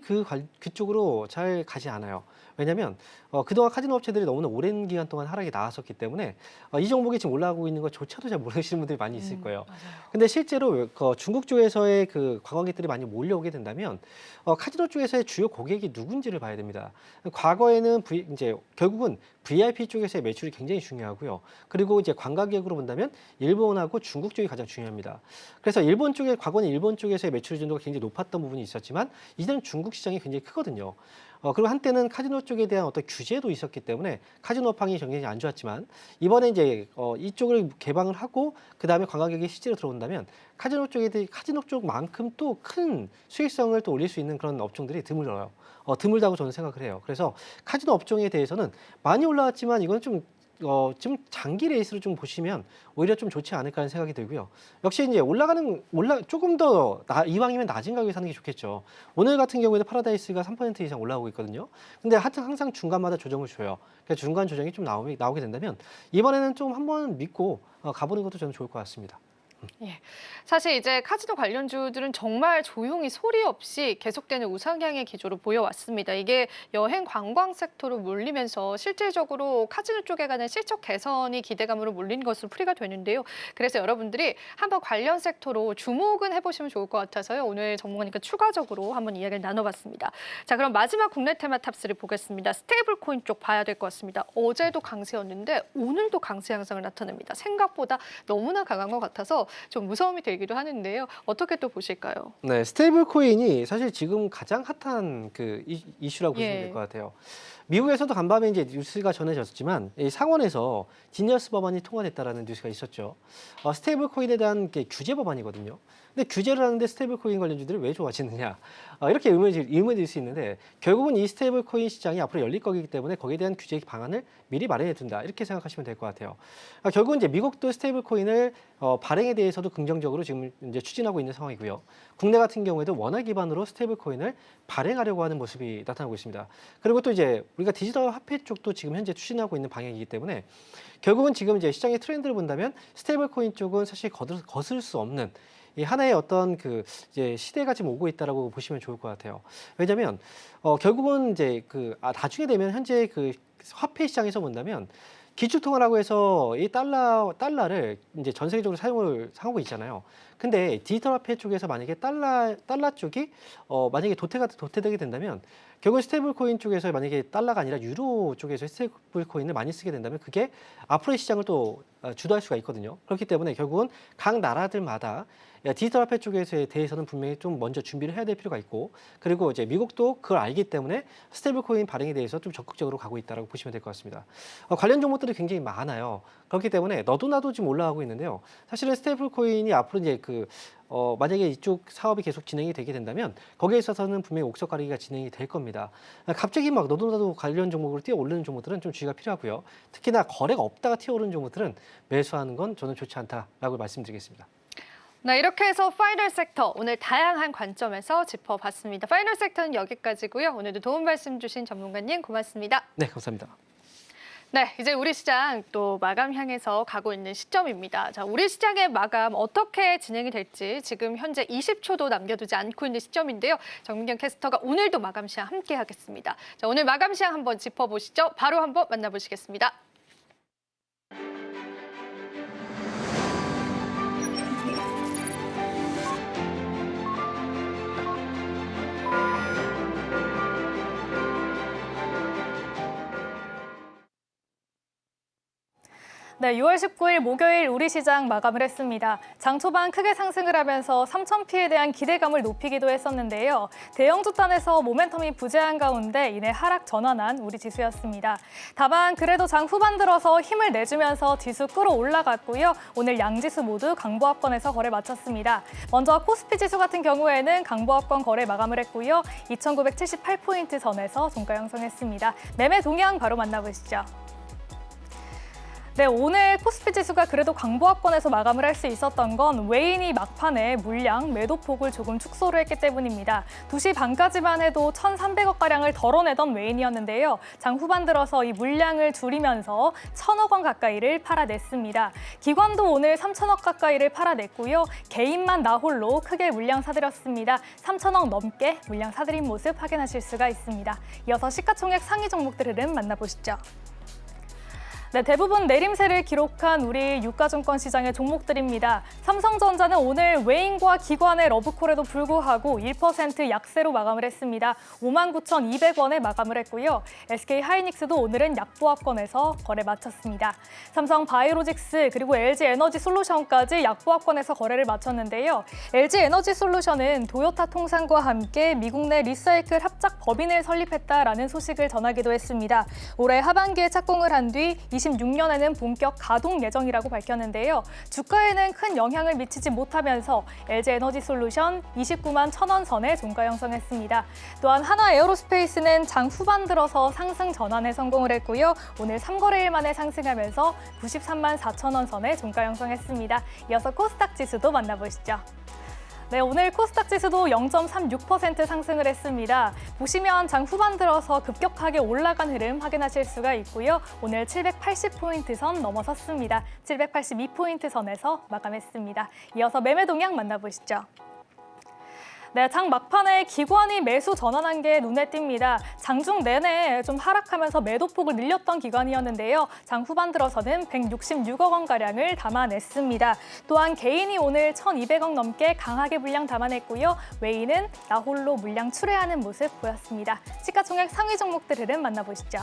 그쪽으로 잘 가지 않아요. 왜냐하면 그동안 카지노 업체들이 너무나 오랜 기간 동안 하락이 나왔었기 때문에 이 종목이 지금 올라가고 있는 것조차도 잘 모르시는 분들이 많이 있을 거예요. 맞아요. 근데 실제로 중국 쪽에서의 그 관광객들이 많이 몰려오게 된다면 카지노 쪽에서의 주요 고객이 누군지를 봐야 됩니다. 과거에는 이제 결국은 VIP 쪽에서의 매출이 굉장히 중요하고요. 그리고 이제 관광객으로 본다면 일본하고 중국 쪽이 가장 중요합니다. 그래서 과거는 일본 쪽에서의 매출 준도가 굉장히 높았던 부분이 있었지만 이제는 중국 시장이 굉장히 크거든요. 그리고 한때는 카지노 쪽에 대한 어떤 규제도 있었기 때문에 카지노 업황이 굉장히 안 좋았지만 이번에 이제 이쪽을 개방을 하고 그 다음에 관광객이 실제로 들어온다면 카지노 쪽만큼 또 큰 수익성을 또 올릴 수 있는 그런 업종들이 드물어요. 드물다고 저는 생각을 해요. 그래서 카지노 업종에 대해서는 많이 올라왔지만 이건 좀 지금 장기 레이스로 좀 보시면 오히려 좀 좋지 않을까 하는 생각이 들고요. 역시 이제 조금 더 이왕이면 낮은 가격에 사는 게 좋겠죠. 오늘 같은 경우에는 파라다이스가 3% 이상 올라오고 있거든요. 근데 항상 중간마다 조정을 줘요. 그러니까 중간 조정이 좀 나오게 된다면 이번에는 좀 한번 믿고 가보는 것도 저는 좋을 것 같습니다. 예. 사실 이제 카지노 관련주들은 정말 조용히 소리 없이 계속되는 우상향의 기조로 보여왔습니다. 이게 여행 관광 섹터로 몰리면서 실질적으로 카지노 쪽에 가는 실적 개선이 기대감으로 몰린 것으로 풀이가 되는데요. 그래서 여러분들이 한번 관련 섹터로 주목은 해보시면 좋을 것 같아서요. 오늘 전문가님과 추가적으로 한번 이야기를 나눠봤습니다. 자, 그럼 마지막 국내 테마 탑3 보겠습니다. 스테이블 코인 쪽 봐야 될 것 같습니다. 어제도 강세였는데 오늘도 강세 양상을 나타냅니다. 생각보다 너무나 강한 것 같아서 좀 무서움이 들기도 하는데요. 어떻게 또 보실까요? 네, 스테이블 코인이 사실 지금 가장 핫한 그 이슈라고 보시면 될 것 같아요. 미국에서도 간밤에 이제 뉴스가 전해졌지만 이 상원에서 지니어스 법안이 통과됐다라는 뉴스가 있었죠. 스테이블 코인에 대한 게 규제 법안이거든요. 근데 규제를 하는데 스테이블 코인 관련주들이 왜 좋아지느냐 이렇게 의문이 들 수 있는데 결국은 이 스테이블 코인 시장이 앞으로 열릴 거기 때문에 거기에 대한 규제 방안을 미리 마련해 둔다 이렇게 생각하시면 될 것 같아요. 결국은 이제 미국도 스테이블 코인을 발행에 대해서도 긍정적으로 지금 이제 추진하고 있는 상황이고요. 국내 같은 경우에도 원화 기반으로 스테이블 코인을 발행하려고 하는 모습이 나타나고 있습니다. 그리고 또 이제 우리가 디지털 화폐 쪽도 지금 현재 추진하고 있는 방향이기 때문에 결국은 지금 이제 시장의 트렌드를 본다면 스테이블 코인 쪽은 사실 거슬 수 없는 이 하나의 어떤 그 이제 시대가 지금 오고 있다라고 보시면 좋을 것 같아요. 왜냐하면 결국은 이제 나중에 되면 현재 그 화폐 시장에서 본다면 기축통화라고 해서 이 달러를 이제 전 세계적으로 사용을 하고 있잖아요. 근데 디지털 화폐 쪽에서 만약에 달러 쪽이 만약에 도태되게 된다면 결국 스테이블 코인 쪽에서 만약에 달러가 아니라 유로 쪽에서 스테이블 코인을 많이 쓰게 된다면 그게 앞으로의 시장을 또 주도할 수가 있거든요. 그렇기 때문에 결국은 각 나라들마다 디지털 화폐 쪽에 대해서는 분명히 좀 먼저 준비를 해야 될 필요가 있고 그리고 이제 미국도 그걸 알기 때문에 스테이블 코인 발행에 대해서 좀 적극적으로 가고 있다고 보시면 될 것 같습니다. 관련 종목들이 굉장히 많아요. 그렇기 때문에 너도 나도 지금 올라가고 있는데요. 사실은 스테이블 코인이 앞으로 이제 만약에 이쪽 사업이 계속 진행이 되게 된다면 거기에 있어서는 분명히 옥석 가리기가 진행이 될 겁니다. 갑자기 막 너도 나도 관련 종목으로 뛰어오르는 종목들은 좀 주의가 필요하고요. 특히나 거래가 없다가 튀어오르는 종목들은 매수하는 건 저는 좋지 않다라고 말씀드리겠습니다. 네, 이렇게 해서 파이널 섹터 오늘 다양한 관점에서 짚어봤습니다. 파이널 섹터는 여기까지고요. 오늘도 도움 말씀 주신 전문가님 고맙습니다. 네, 감사합니다. 네, 이제 우리 시장 또 마감 향해서 가고 있는 시점입니다. 자, 우리 시장의 마감 어떻게 진행이 될지 지금 현재 20초도 남겨두지 않고 있는 시점인데요. 정민경 캐스터가 오늘도 마감 시황 함께 하겠습니다. 자, 오늘 마감 시황 한번 짚어보시죠. 바로 한번 만나보시겠습니다. 네, 6월 19일 목요일 우리 시장 마감을 했습니다. 장 초반 크게 상승을 하면서 3,000피에 대한 기대감을 높이기도 했었는데요. 대형주 단에서 모멘텀이 부재한 가운데 이내 하락 전환한 우리 지수였습니다. 다만 그래도 장 후반 들어서 힘을 내주면서 지수 끌어올라갔고요. 오늘 양지수 모두 강보합권에서 거래 마쳤습니다. 먼저 코스피 지수 같은 경우에는 강보합권 거래 마감을 했고요. 2,978포인트 선에서 종가 형성했습니다. 매매 동향 바로 만나보시죠. 네, 오늘 코스피 지수가 그래도 강보합권에서 마감을 할 수 있었던 건 외인이 막판에 물량, 매도폭을 조금 축소를 했기 때문입니다. 2시 반까지만 해도 1,300억가량을 덜어내던 외인이었는데요. 장 후반 들어서 이 물량을 줄이면서 1,000억 원 가까이를 팔아냈습니다. 기관도 오늘 3,000억 가까이를 팔아냈고요. 개인만 나홀로 크게 물량 사들였습니다. 3,000억 넘게 물량 사들인 모습 확인하실 수가 있습니다. 이어서 시가총액 상위 종목들 흐름 만나보시죠. 네, 대부분 내림세를 기록한 우리 유가증권 시장의 종목들입니다. 삼성전자는 오늘 외인과 기관의 러브콜에도 불구하고 1% 약세로 마감을 했습니다. 59,200원에 마감을 했고요. SK하이닉스도 오늘은 약보합권에서 거래 마쳤습니다. 삼성바이오로직스 그리고 LG에너지솔루션까지 약보합권에서 거래를 마쳤는데요. LG에너지솔루션은 도요타 통상과 함께 미국 내 리사이클 합작 법인을 설립했다라는 소식을 전하기도 했습니다. 올해 하반기에 착공을 한 뒤 26년에는 본격 가동 예정이라고 밝혔는데요. 주가에는 큰 영향을 미치지 못하면서 LG에너지솔루션 29만 1,000원 선에 종가 형성했습니다. 또한 하나에어로스페이스는 장 후반 들어서 상승 전환에 성공을 했고요. 오늘 3거래일 만에 상승하면서 93만 4,000원 선에 종가 형성했습니다. 이어서 코스닥 지수도 만나보시죠. 네, 오늘 코스닥 지수도 0.36% 상승을 했습니다. 보시면 장 후반 들어서 급격하게 올라간 흐름 확인하실 수가 있고요. 오늘 780포인트 선 넘어섰습니다. 782포인트 선에서 마감했습니다. 이어서 매매 동향 만나보시죠. 네, 장 막판에 기관이 매수 전환한 게 눈에 띕니다. 장중 내내 좀 하락하면서 매도폭을 늘렸던 기관이었는데요. 장 후반 들어서는 166억 원가량을 담아냈습니다. 또한 개인이 오늘 1,200억 넘게 강하게 물량 담아냈고요. 외인은 나홀로 물량 출회하는 모습 보였습니다. 시가총액 상위 종목들 흐름 만나보시죠.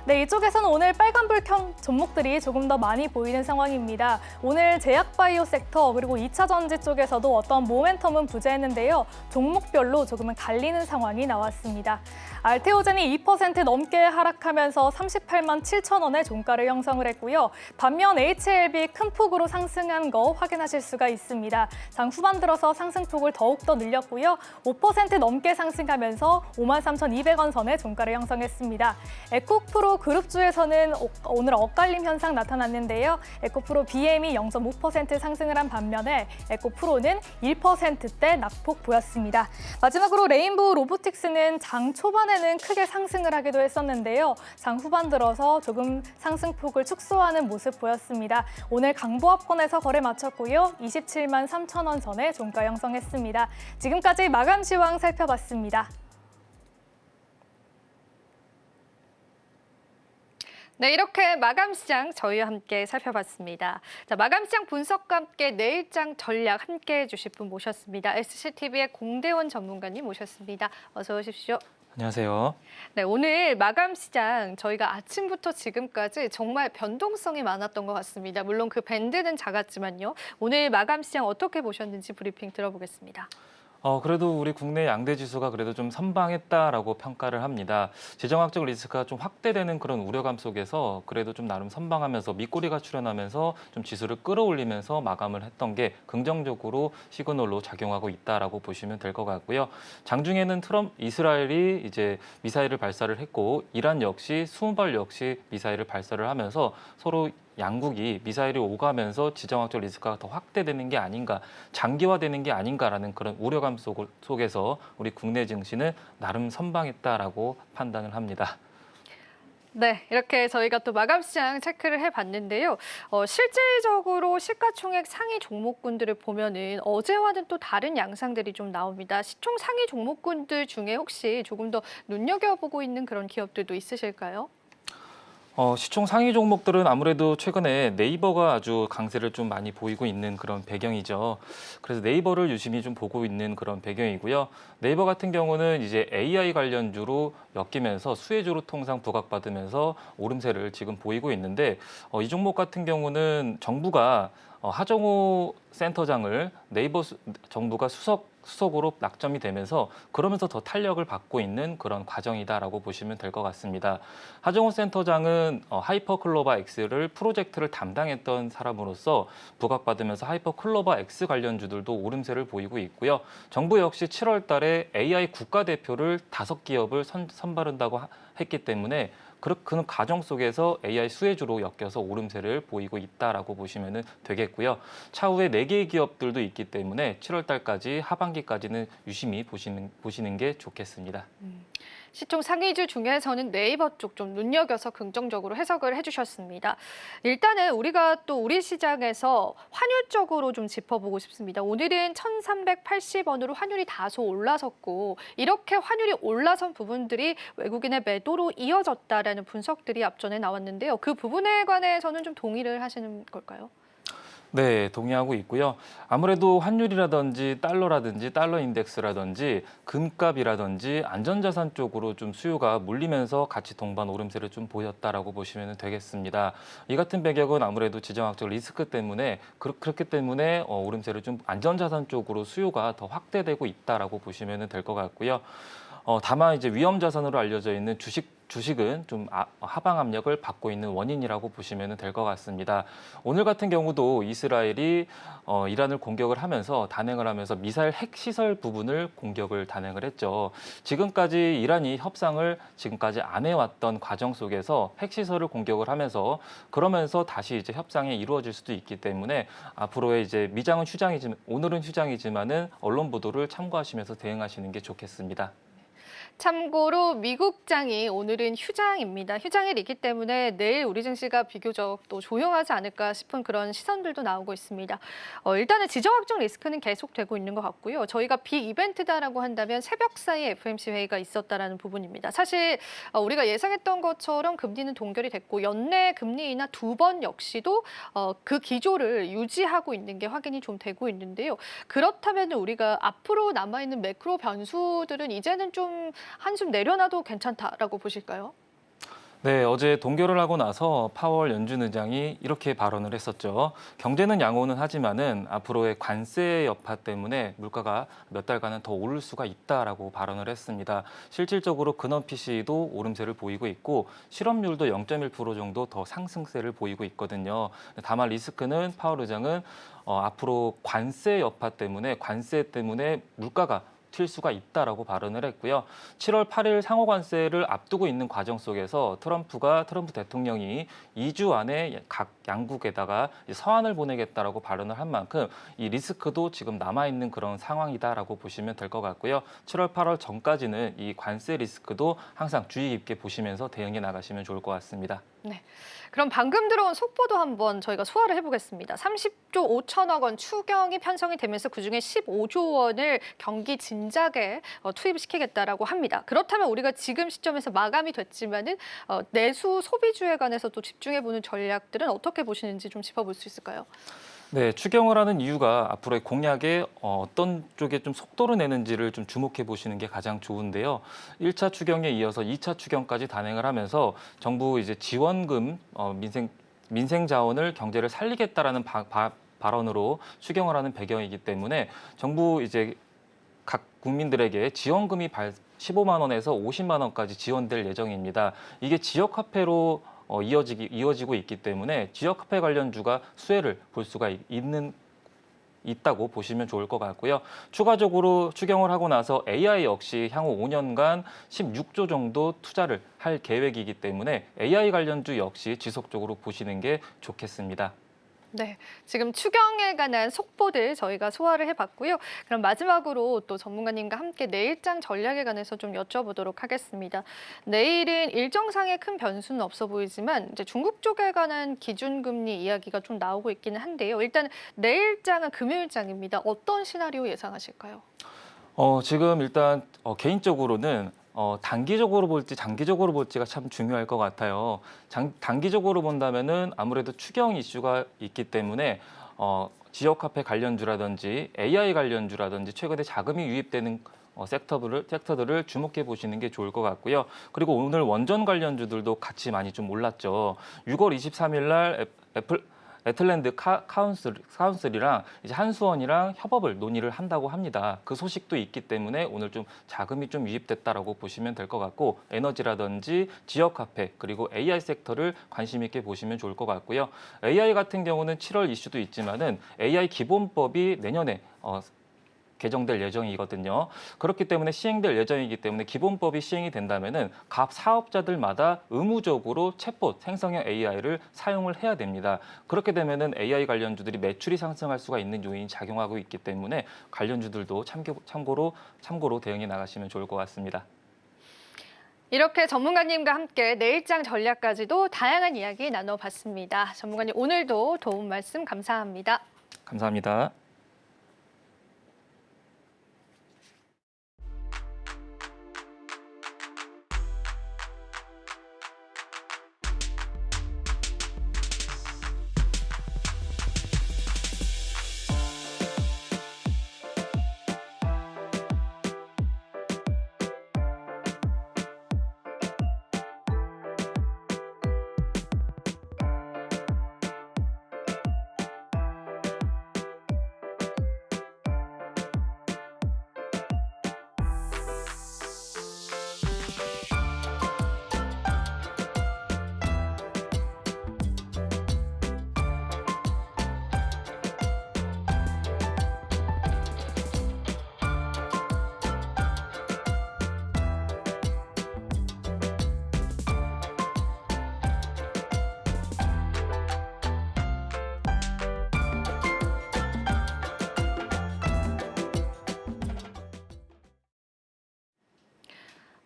네, 이쪽에서는 오늘 빨간불 켠 종목들이 조금 더 많이 보이는 상황입니다. 오늘 제약바이오 섹터 그리고 2차 전지 쪽에서도 어떤 모멘텀은 부재했는데요. 종목별로 조금은 갈리는 상황이 나왔습니다. 알테오젠이 2% 넘게 하락하면서 38만 7천 원의 종가를 형성을 했고요. 반면 HLB 큰 폭으로 상승한 거 확인하실 수가 있습니다. 장 후반 들어서 상승폭을 더욱더 늘렸고요. 5% 넘게 상승하면서 53,200원 선의 종가를 형성했습니다. 에코프로 그룹주에서는 오늘 엇갈림 현상 나타났는데요. 에코프로 BM이 0.5% 상승을 한 반면에 에코프로는 1%대 낙폭 보였습니다. 마지막으로 레인보우 로보틱스는 장 초반에는 크게 상승을 하기도 했었는데요. 장 후반 들어서 조금 상승폭을 축소하는 모습 보였습니다. 오늘 강보합권에서 거래 마쳤고요. 27만 3천 원 선에 종가 형성했습니다. 지금까지 마감 시황 살펴봤습니다. 네, 이렇게 마감 시장 저희와 함께 살펴봤습니다. 자, 마감 시장 분석과 함께 내일장 전략 함께 해주실 분 모셨습니다. SCTV의 공대원 전문가님 모셨습니다. 어서 오십시오. 안녕하세요. 네, 오늘 마감 시장 저희가 아침부터 지금까지 정말 변동성이 많았던 것 같습니다. 물론 그 밴드는 작았지만요. 오늘 마감 시장 어떻게 보셨는지 브리핑 들어보겠습니다. 그래도 우리 국내 양대 지수가 그래도 좀 선방했다라고 평가를 합니다. 지정학적 리스크가 좀 확대되는 그런 우려감 속에서 그래도 좀 나름 선방하면서 밑꼬리가 출현하면서 좀 지수를 끌어올리면서 마감을 했던 게 긍정적으로 시그널로 작용하고 있다라고 보시면 될 것 같고요. 장중에는 이스라엘이 이제 미사일을 발사를 했고 이란 역시 20발 역시 미사일을 발사를 하면서 서로 양국이 미사일이 오가면서 지정학적 리스크가 더 확대되는 게 아닌가, 장기화되는 게 아닌가라는 그런 우려감 속에서 우리 국내 증시는 나름 선방했다라고 판단을 합니다. 네, 이렇게 저희가 또 마감 시장 체크를 해봤는데요. 실질적으로 시가총액 상위 종목군들을 보면은 어제와는 또 다른 양상들이 좀 나옵니다. 시총 상위 종목군들 중에 혹시 조금 더 눈여겨보고 있는 그런 기업들도 있으실까요? 시총 상위 종목들은 아무래도 최근에 네이버가 아주 강세를 좀 많이 보이고 있는 그런 배경이죠. 그래서 네이버를 유심히 좀 보고 있는 그런 배경이고요. 네이버 같은 경우는 이제 AI 관련주로 엮이면서 수혜주로 통상 부각받으면서 오름세를 지금 보이고 있는데 이 종목 같은 경우는 정부가 하정우 센터장을 네이버 정부가 수석으로 낙점이 되면서 그러면서 더 탄력을 받고 있는 그런 과정이다라고 보시면 될 것 같습니다. 하정우 센터장은 하이퍼클로바 X를 프로젝트를 담당했던 사람으로서 부각받으면서 하이퍼클로바 X 관련주들도 오름세를 보이고 있고요. 정부 역시 7월 달에 AI 국가대표를 5기업을 선발한다고 했기 때문에 그 과정 속에서 AI 수혜주로 엮여서 오름세를 보이고 있다라고 보시면 되겠고요. 차후에 4개의 기업들도 있기 때문에 7월 달까지 하반기까지는 유심히 보시는 게 좋겠습니다. 시총 상위주 중에서는 네이버 쪽 좀 눈여겨서 긍정적으로 해석을 해주셨습니다. 일단은 우리가 또 우리 시장에서 환율 쪽으로 좀 짚어보고 싶습니다. 오늘은 1,380원으로 환율이 다소 올라섰고 이렇게 환율이 올라선 부분들이 외국인의 매도로 이어졌다라는 분석들이 앞전에 나왔는데요. 그 부분에 관해서는 좀 동의를 하시는 걸까요? 네, 동의하고 있고요. 아무래도 환율이라든지 달러라든지 달러 인덱스라든지 금값이라든지 안전자산 쪽으로 좀 수요가 몰리면서 같이 동반 오름세를 좀 보였다라고 보시면 되겠습니다. 이 같은 배경은 아무래도 지정학적 리스크 때문에 그렇기 때문에 오름세를 좀 안전자산 쪽으로 수요가 더 확대되고 있다라고 보시면 될 것 같고요. 다만 이제 위험 자산으로 알려져 있는 주식 주식은 좀 하방 압력을 받고 있는 원인이라고 보시면 될 것 같습니다. 오늘 같은 경우도 이스라엘이 이란을 공격을 하면서 단행을 하면서 미사일 핵시설 부분을 공격을 단행을 했죠. 지금까지 이란이 협상을 지금까지 안 해왔던 과정 속에서 핵시설을 공격을 하면서 그러면서 다시 이제 협상이 이루어질 수도 있기 때문에 앞으로의 이제 미장은 휴장이지만 오늘은 휴장이지만은 언론 보도를 참고하시면서 대응하시는 게 좋겠습니다. 참고로 미국장이 오늘은 휴장입니다. 휴장일이기 때문에 내일 우리 증시가 비교적 또 조용하지 않을까 싶은 그런 시선들도 나오고 있습니다. 일단은 지정학적 리스크는 계속되고 있는 것 같고요. 저희가 빅이벤트다라고 한다면 새벽 사이에 FOMC 회의가 있었다라는 부분입니다. 사실 우리가 예상했던 것처럼 금리는 동결이 됐고 연내 금리 인하 2번 역시도 그 기조를 유지하고 있는 게 확인이 좀 되고 있는데요. 그렇다면 우리가 앞으로 남아있는 매크로 변수들은 이제는 좀 한숨 내려놔도 괜찮다라고 보실까요? 네, 어제 동결을 하고 나서 파월 연준 의장이 이렇게 발언을 했었죠. 경제는 양호는 하지만은 앞으로의 관세 여파 때문에 물가가 몇 달간은 더 오를 수가 있다라고 발언을 했습니다. 실질적으로 근원 PC도 오름세를 보이고 있고 실업률도 0.1% 정도 더 상승세를 보이고 있거든요. 다만 리스크는 파월 의장은 앞으로 관세 여파 때문에 물가가 튈 수가 있다라고 발언을 했고요. 7월 8일 상호 관세를 앞두고 있는 과정 속에서 트럼프 대통령이 2주 안에 각 양국에다가 서한을 보내겠다라고 발언을 한 만큼 이 리스크도 지금 남아 있는 그런 상황이다라고 보시면 될 것 같고요. 7월 8월 전까지는 이 관세 리스크도 항상 주의 깊게 보시면서 대응해 나가시면 좋을 것 같습니다. 네. 그럼 방금 들어온 속보도 한번 저희가 소화를 해보겠습니다. 30조 5천억 원 추경이 편성이 되면서 그중에 15조 원을 경기 진작에 투입시키겠다라고 합니다. 그렇다면 우리가 지금 시점에서 마감이 됐지만은 내수 소비주에 관해서 또 집중해보는 전략들은 어떻게 보시는지 좀 짚어볼 수 있을까요? 네, 추경을 하는 이유가 앞으로의 공약에 어떤 쪽에 좀 속도를 내는지를 좀 주목해 보시는 게 가장 좋은데요. 1차 추경에 이어서 2차 추경까지 단행을 하면서 정부 이제 지원금, 민생 자원을 경제를 살리겠다라는 발언으로 추경을 하는 배경이기 때문에 정부 이제 각 국민들에게 지원금이 15만 원에서 50만 원까지 지원될 예정입니다. 이게 지역 화폐로 이어지고 있기 때문에 지역 화폐 관련주가 수혜를 볼 수가 있다고 보시면 좋을 것 같고요. 추가적으로 추경을 하고 나서 AI 역시 향후 5년간 16조 정도 투자를 할 계획이기 때문에 AI 관련주 역시 지속적으로 보시는 게 좋겠습니다. 네, 지금 추경에 관한 속보들 저희가 소화를 해봤고요. 그럼 마지막으로 또 전문가님과 함께 내일장 전략에 관해서 좀 여쭤보도록 하겠습니다. 내일은 일정상의 큰 변수는 없어 보이지만 이제 중국 쪽에 관한 기준금리 이야기가 좀 나오고 있기는 한데요. 일단 내일장은 금요일장입니다. 어떤 시나리오 예상하실까요? 지금 일단 개인적으로는 단기적으로 볼지 장기적으로 볼지가 참 중요할 것 같아요. 단기적으로 본다면은 아무래도 추경 이슈가 있기 때문에 지역화폐 관련주라든지 AI 관련주라든지 최근에 자금이 유입되는 섹터들을 주목해 보시는 게 좋을 것 같고요. 그리고 오늘 원전 관련주들도 같이 많이 좀 올랐죠. 6월 23일 날 애틀랜드 카운슬이랑 이제 한수원이랑 협업을 논의를 한다고 합니다. 그 소식도 있기 때문에 오늘 좀 자금이 좀 유입됐다라고 보시면 될 것 같고 에너지라든지 지역화폐 그리고 AI 섹터를 관심 있게 보시면 좋을 것 같고요. AI 같은 경우는 7월 이슈도 있지만은 AI 기본법이 내년에 개정될 예정이거든요. 그렇기 때문에 시행될 예정이기 때문에 기본법이 시행이 된다면은 각 사업자들마다 의무적으로 챗봇 생성형 AI를 사용을 해야 됩니다. 그렇게 되면은 AI 관련주들이 매출이 상승할 수가 있는 요인이 작용하고 있기 때문에 관련주들도 참고로 대응해 나가시면 좋을 것 같습니다. 이렇게 전문가님과 함께 내일장 전략까지도 다양한 이야기 나눠봤습니다. 전문가님 오늘도 도움 말씀 감사합니다. 감사합니다.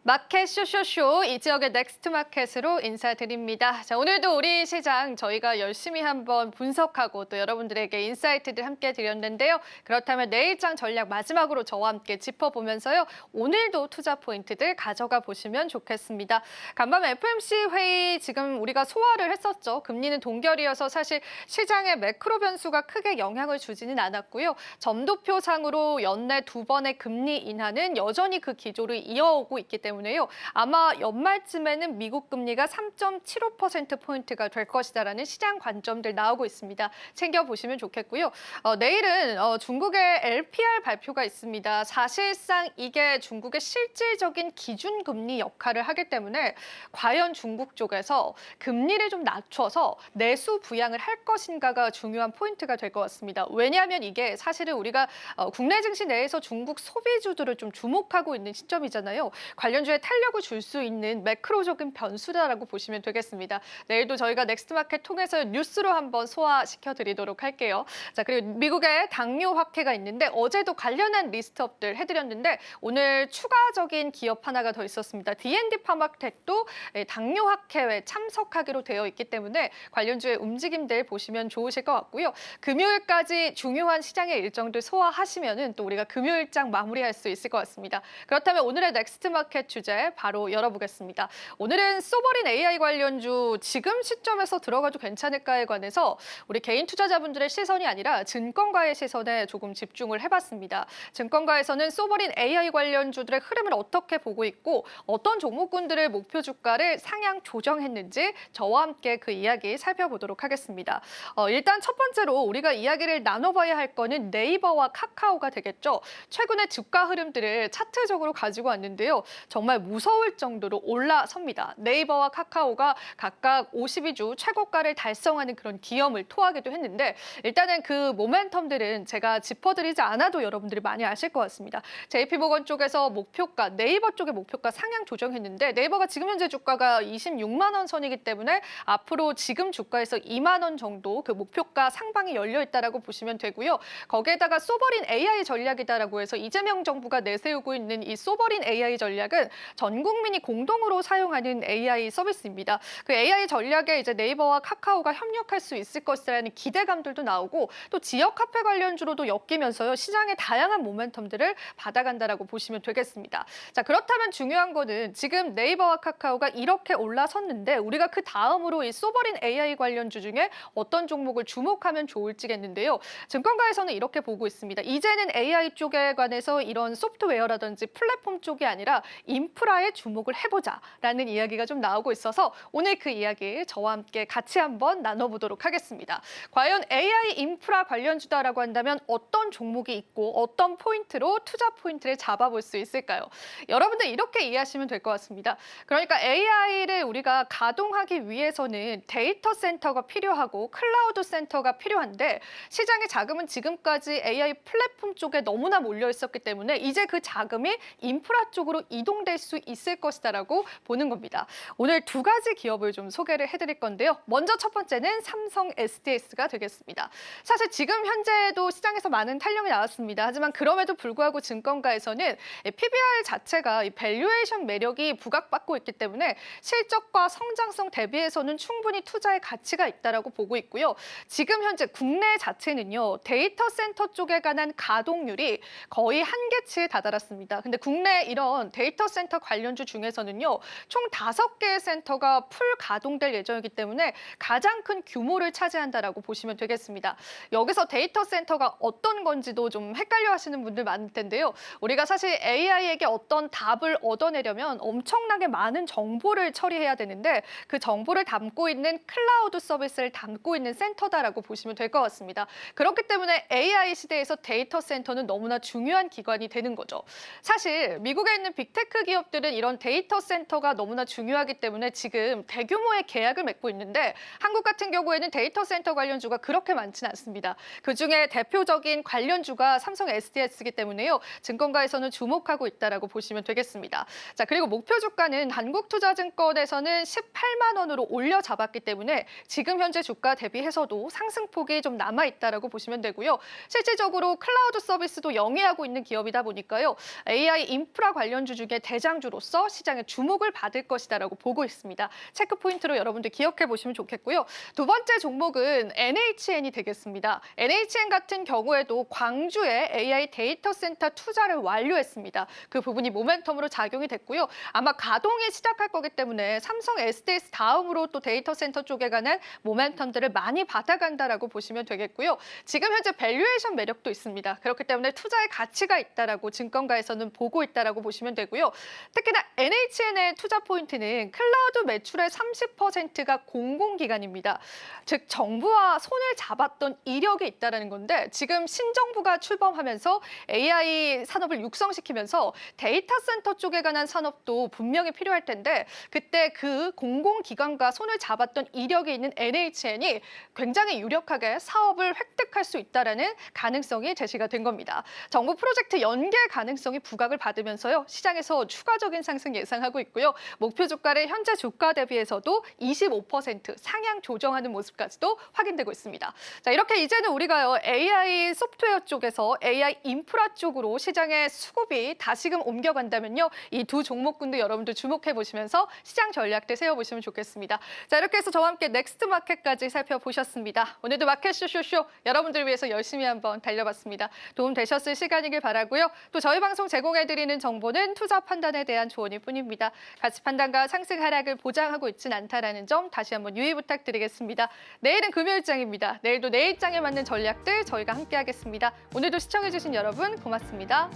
마켓 쇼쇼쇼 이 지역의 넥스트 마켓으로 인사드립니다. 자, 오늘도 우리 시장 저희가 열심히 한번 분석하고 또 여러분들에게 인사이트들 함께 드렸는데요. 그렇다면 내일장 전략 마지막으로 저와 함께 짚어보면서요. 오늘도 투자 포인트들 가져가 보시면 좋겠습니다. 간밤 FOMC 회의 지금 우리가 소화를 했었죠. 금리는 동결이어서 사실 시장의 매크로 변수가 크게 영향을 주지는 않았고요. 점도표상으로 연내 2번의 금리 인하는 여전히 그 기조를 이어오고 있기 때문에요. 아마 연말쯤에는 미국 금리가 3.75%포인트가 될 것이다라는 시장 관점들 나오고 있습니다. 챙겨보시면 좋겠고요. 내일은 중국의 LPR 발표가 있습니다. 사실상 이게 중국의 실질적인 기준금리 역할을 하기 때문에 과연 중국 쪽에서 금리를 좀 낮춰서 내수 부양을 할 것인가가 중요한 포인트가 될 것 같습니다. 왜냐하면 이게 사실은 우리가 국내 증시 내에서 중국 소비주들을 좀 주목하고 있는 시점이잖아요. 관련주에 탄력을 줄 수 있는 매크로적인 변수다라고 보시면 되겠습니다. 내일도 저희가 넥스트마켓 통해서 뉴스로 한번 소화시켜드리도록 할게요. 자, 그리고 미국의 당뇨 확해가 있는데 어제도 관련한 리스트업들 해드렸는데 오늘 추가적인 기업 하나가 더 있었습니다. D&D 파마텍도 당뇨 확해에 참석하기로 되어 있기 때문에 관련주의 움직임들 보시면 좋으실 것 같고요. 금요일까지 중요한 시장의 일정들 소화하시면은 또 우리가 금요일장 마무리할 수 있을 것 같습니다. 그렇다면 오늘의 넥스트마켓 주제 바로 열어보겠습니다. 오늘은 소버린 AI 관련주 지금 시점에서 들어가도 괜찮을까에 관해서 우리 개인 투자자분들의 시선이 아니라 증권가의 시선에 조금 집중을 해봤습니다. 증권가에서는 소버린 AI 관련주들의 흐름을 어떻게 보고 있고 어떤 종목군들의 목표 주가를 상향 조정했는지 저와 함께 그 이야기 살펴보도록 하겠습니다. 일단 첫 번째로 우리가 이야기를 나눠봐야 할 거는 네이버와 카카오가 되겠죠. 최근의 주가 흐름들을 차트적으로 가지고 왔는데요. 정말 무서울 정도로 올라섭니다. 네이버와 카카오가 각각 52주 최고가를 달성하는 그런 기염을 토하기도 했는데 일단은 그 모멘텀들은 제가 짚어드리지 않아도 여러분들이 많이 아실 것 같습니다. JP모건 쪽에서 목표가, 네이버 쪽의 목표가 상향 조정했는데 네이버가 지금 현재 주가가 26만 원 선이기 때문에 앞으로 지금 주가에서 2만 원 정도 그 목표가 상방이 열려 있다라고 보시면 되고요. 거기에다가 소버린 AI 전략이다라고 해서 이재명 정부가 내세우고 있는 이 소버린 AI 전략은 전 국민이 공동으로 사용하는 AI 서비스입니다. 그 AI 전략에 이제 네이버와 카카오가 협력할 수 있을 것이라는 기대감들도 나오고 또 지역 화폐 관련주로도 엮이면서요. 시장의 다양한 모멘텀들을 받아간다라고 보시면 되겠습니다. 자, 그렇다면 중요한 거는 지금 네이버와 카카오가 이렇게 올라섰는데 우리가 그 다음으로 이 소버린 AI 관련주 중에 어떤 종목을 주목하면 좋을지겠는데요. 증권가에서는 이렇게 보고 있습니다. 이제는 AI 쪽에 관해서 이런 소프트웨어라든지 플랫폼 쪽이 아니라 인프라에 주목을 해보자라는 이야기가 좀 나오고 있어서 오늘 그 이야기 저와 함께 같이 한번 나눠보도록 하겠습니다. 과연 AI 인프라 관련주다라고 한다면 어떤 종목이 있고 어떤 포인트로 투자 포인트를 잡아볼 수 있을까요? 여러분들 이렇게 이해하시면 될 것 같습니다. 그러니까 AI를 우리가 가동하기 위해서는 데이터 센터가 필요하고 클라우드 센터가 필요한데 시장의 자금은 지금까지 AI 플랫폼 쪽에 너무나 몰려 있었기 때문에 이제 그 자금이 인프라 쪽으로 이동될 수 있을 것이다라고 보는 겁니다. 오늘 두 가지 기업을 좀 소개를 해드릴 건데요. 먼저 첫 번째는 삼성 SDS가 되겠습니다. 사실 지금 현재도 시장에서 많은 탄력이 나왔습니다. 하지만 그럼에도 불구하고 증권가에서는 PBR 자체가 이 밸류에이션 매력이 부각받고 있기 때문에 실적과 성장성 대비해서는 충분히 투자의 가치가 있다라고 보고 있고요. 지금 현재 국내 자체는요. 데이터 센터 쪽에 관한 가동률이 거의 한계치에 다다랐습니다. 근데 국내 이런 데이터 센터 관련주 중에서는요. 총 5개의 센터가 풀 가동될 예정이기 때문에 가장 큰 규모를 차지한다라고 보시면 되겠습니다. 여기서 데이터 센터가 어떤 건지도 좀 헷갈려 하시는 분들 많을 텐데요. 우리가 사실 AI에게 어떤 답을 얻어내려면 엄청나게 많은 정보를 처리해야 되는데 그 정보를 담고 있는 클라우드 서비스를 담고 있는 센터다라고 보시면 될 것 같습니다. 그렇기 때문에 AI 시대에서 데이터 센터는 너무나 중요한 기관이 되는 거죠. 사실 미국에 있는 빅테크 기업들은 이런 데이터 센터가 너무나 중요하기 때문에 지금 대규모의 계약을 맺고 있는데 한국 같은 경우에는 데이터 센터 관련주가 그렇게 많지는 않습니다. 그중에 대표적인 관련주가 삼성 SDS이기 때문에요. 증권가에서는 주목하고 있다라고 보시면 되겠습니다. 자, 그리고 목표 주가는 한국투자증권에서는 18만 원으로 올려 잡았기 때문에 지금 현재 주가 대비해서도 상승폭이 좀 남아있다라고 보시면 되고요. 실질적으로 클라우드 서비스도 영위하고 있는 기업이다 보니까요. AI 인프라 관련주 중에 대장주로서 시장의 주목을 받을 것이다라고 보고 있습니다. 체크 포인트로 여러분들 기억해 보시면 좋겠고요. 두 번째 종목은 NHN이 되겠습니다. NHN 같은 경우에도 광주에 AI 데이터 센터 투자를 완료했습니다. 그 부분이 모멘텀으로 작용이 됐고요. 아마 가동이 시작할 거기 때문에 삼성 SDS 다음으로 또 데이터 센터 쪽에 관한 모멘텀들을 많이 받아간다라고 보시면 되겠고요. 지금 현재 밸류에이션 매력도 있습니다. 그렇기 때문에 투자의 가치가 있다라고 증권가에서는 보고 있다라고 보시면 되고요. 특히나 NHN의 투자 포인트는 클라우드 매출의 30%가 공공기관입니다. 즉 정부와 손을 잡았던 이력이 있다라는 건데 지금 신정부가 출범하면서 AI 산업을 육성시키면서 데이터 센터 쪽에 관한 산업도 분명히 필요할 텐데 그때 그 공공기관과 손을 잡았던 이력이 있는 NHN이 굉장히 유력하게 사업을 획득할 수 있다라는 가능성이 제시가 된 겁니다. 정부 프로젝트 연계 가능성이 부각을 받으면서요. 시장에서 추가적인 상승 예상하고 있고요. 목표 주가를 현재 주가 대비해서도 25% 상향 조정하는 모습까지도 확인되고 있습니다. 자, 이렇게 이제는 우리가요. AI 소프트웨어 쪽에서 AI 인프라 쪽으로 시장의 수급이 다시금 옮겨간다면요. 이 두 종목군도 여러분들 주목해 보시면서 시장 전략들 세워보시면 좋겠습니다. 자, 이렇게 해서 저와 함께 넥스트 마켓까지 살펴보셨습니다. 오늘도 마켓 쇼쇼쇼 여러분들을 위해서 열심히 한번 달려봤습니다. 도움 되셨을 시간이길 바라고요. 또 저희 방송 제공해드리는 정보는 투자 판단에 대한 조언일 뿐입니다. 가치 판단과 상승 하락을 보장하고 있지는 않다라는 점 다시 한번 유의 부탁드리겠습니다. 내일은 금요일장입니다. 내일도 내일장에 맞는 전략들 저희가 함께하겠습니다. 오늘도 시청해주신 여러분 고맙습니다.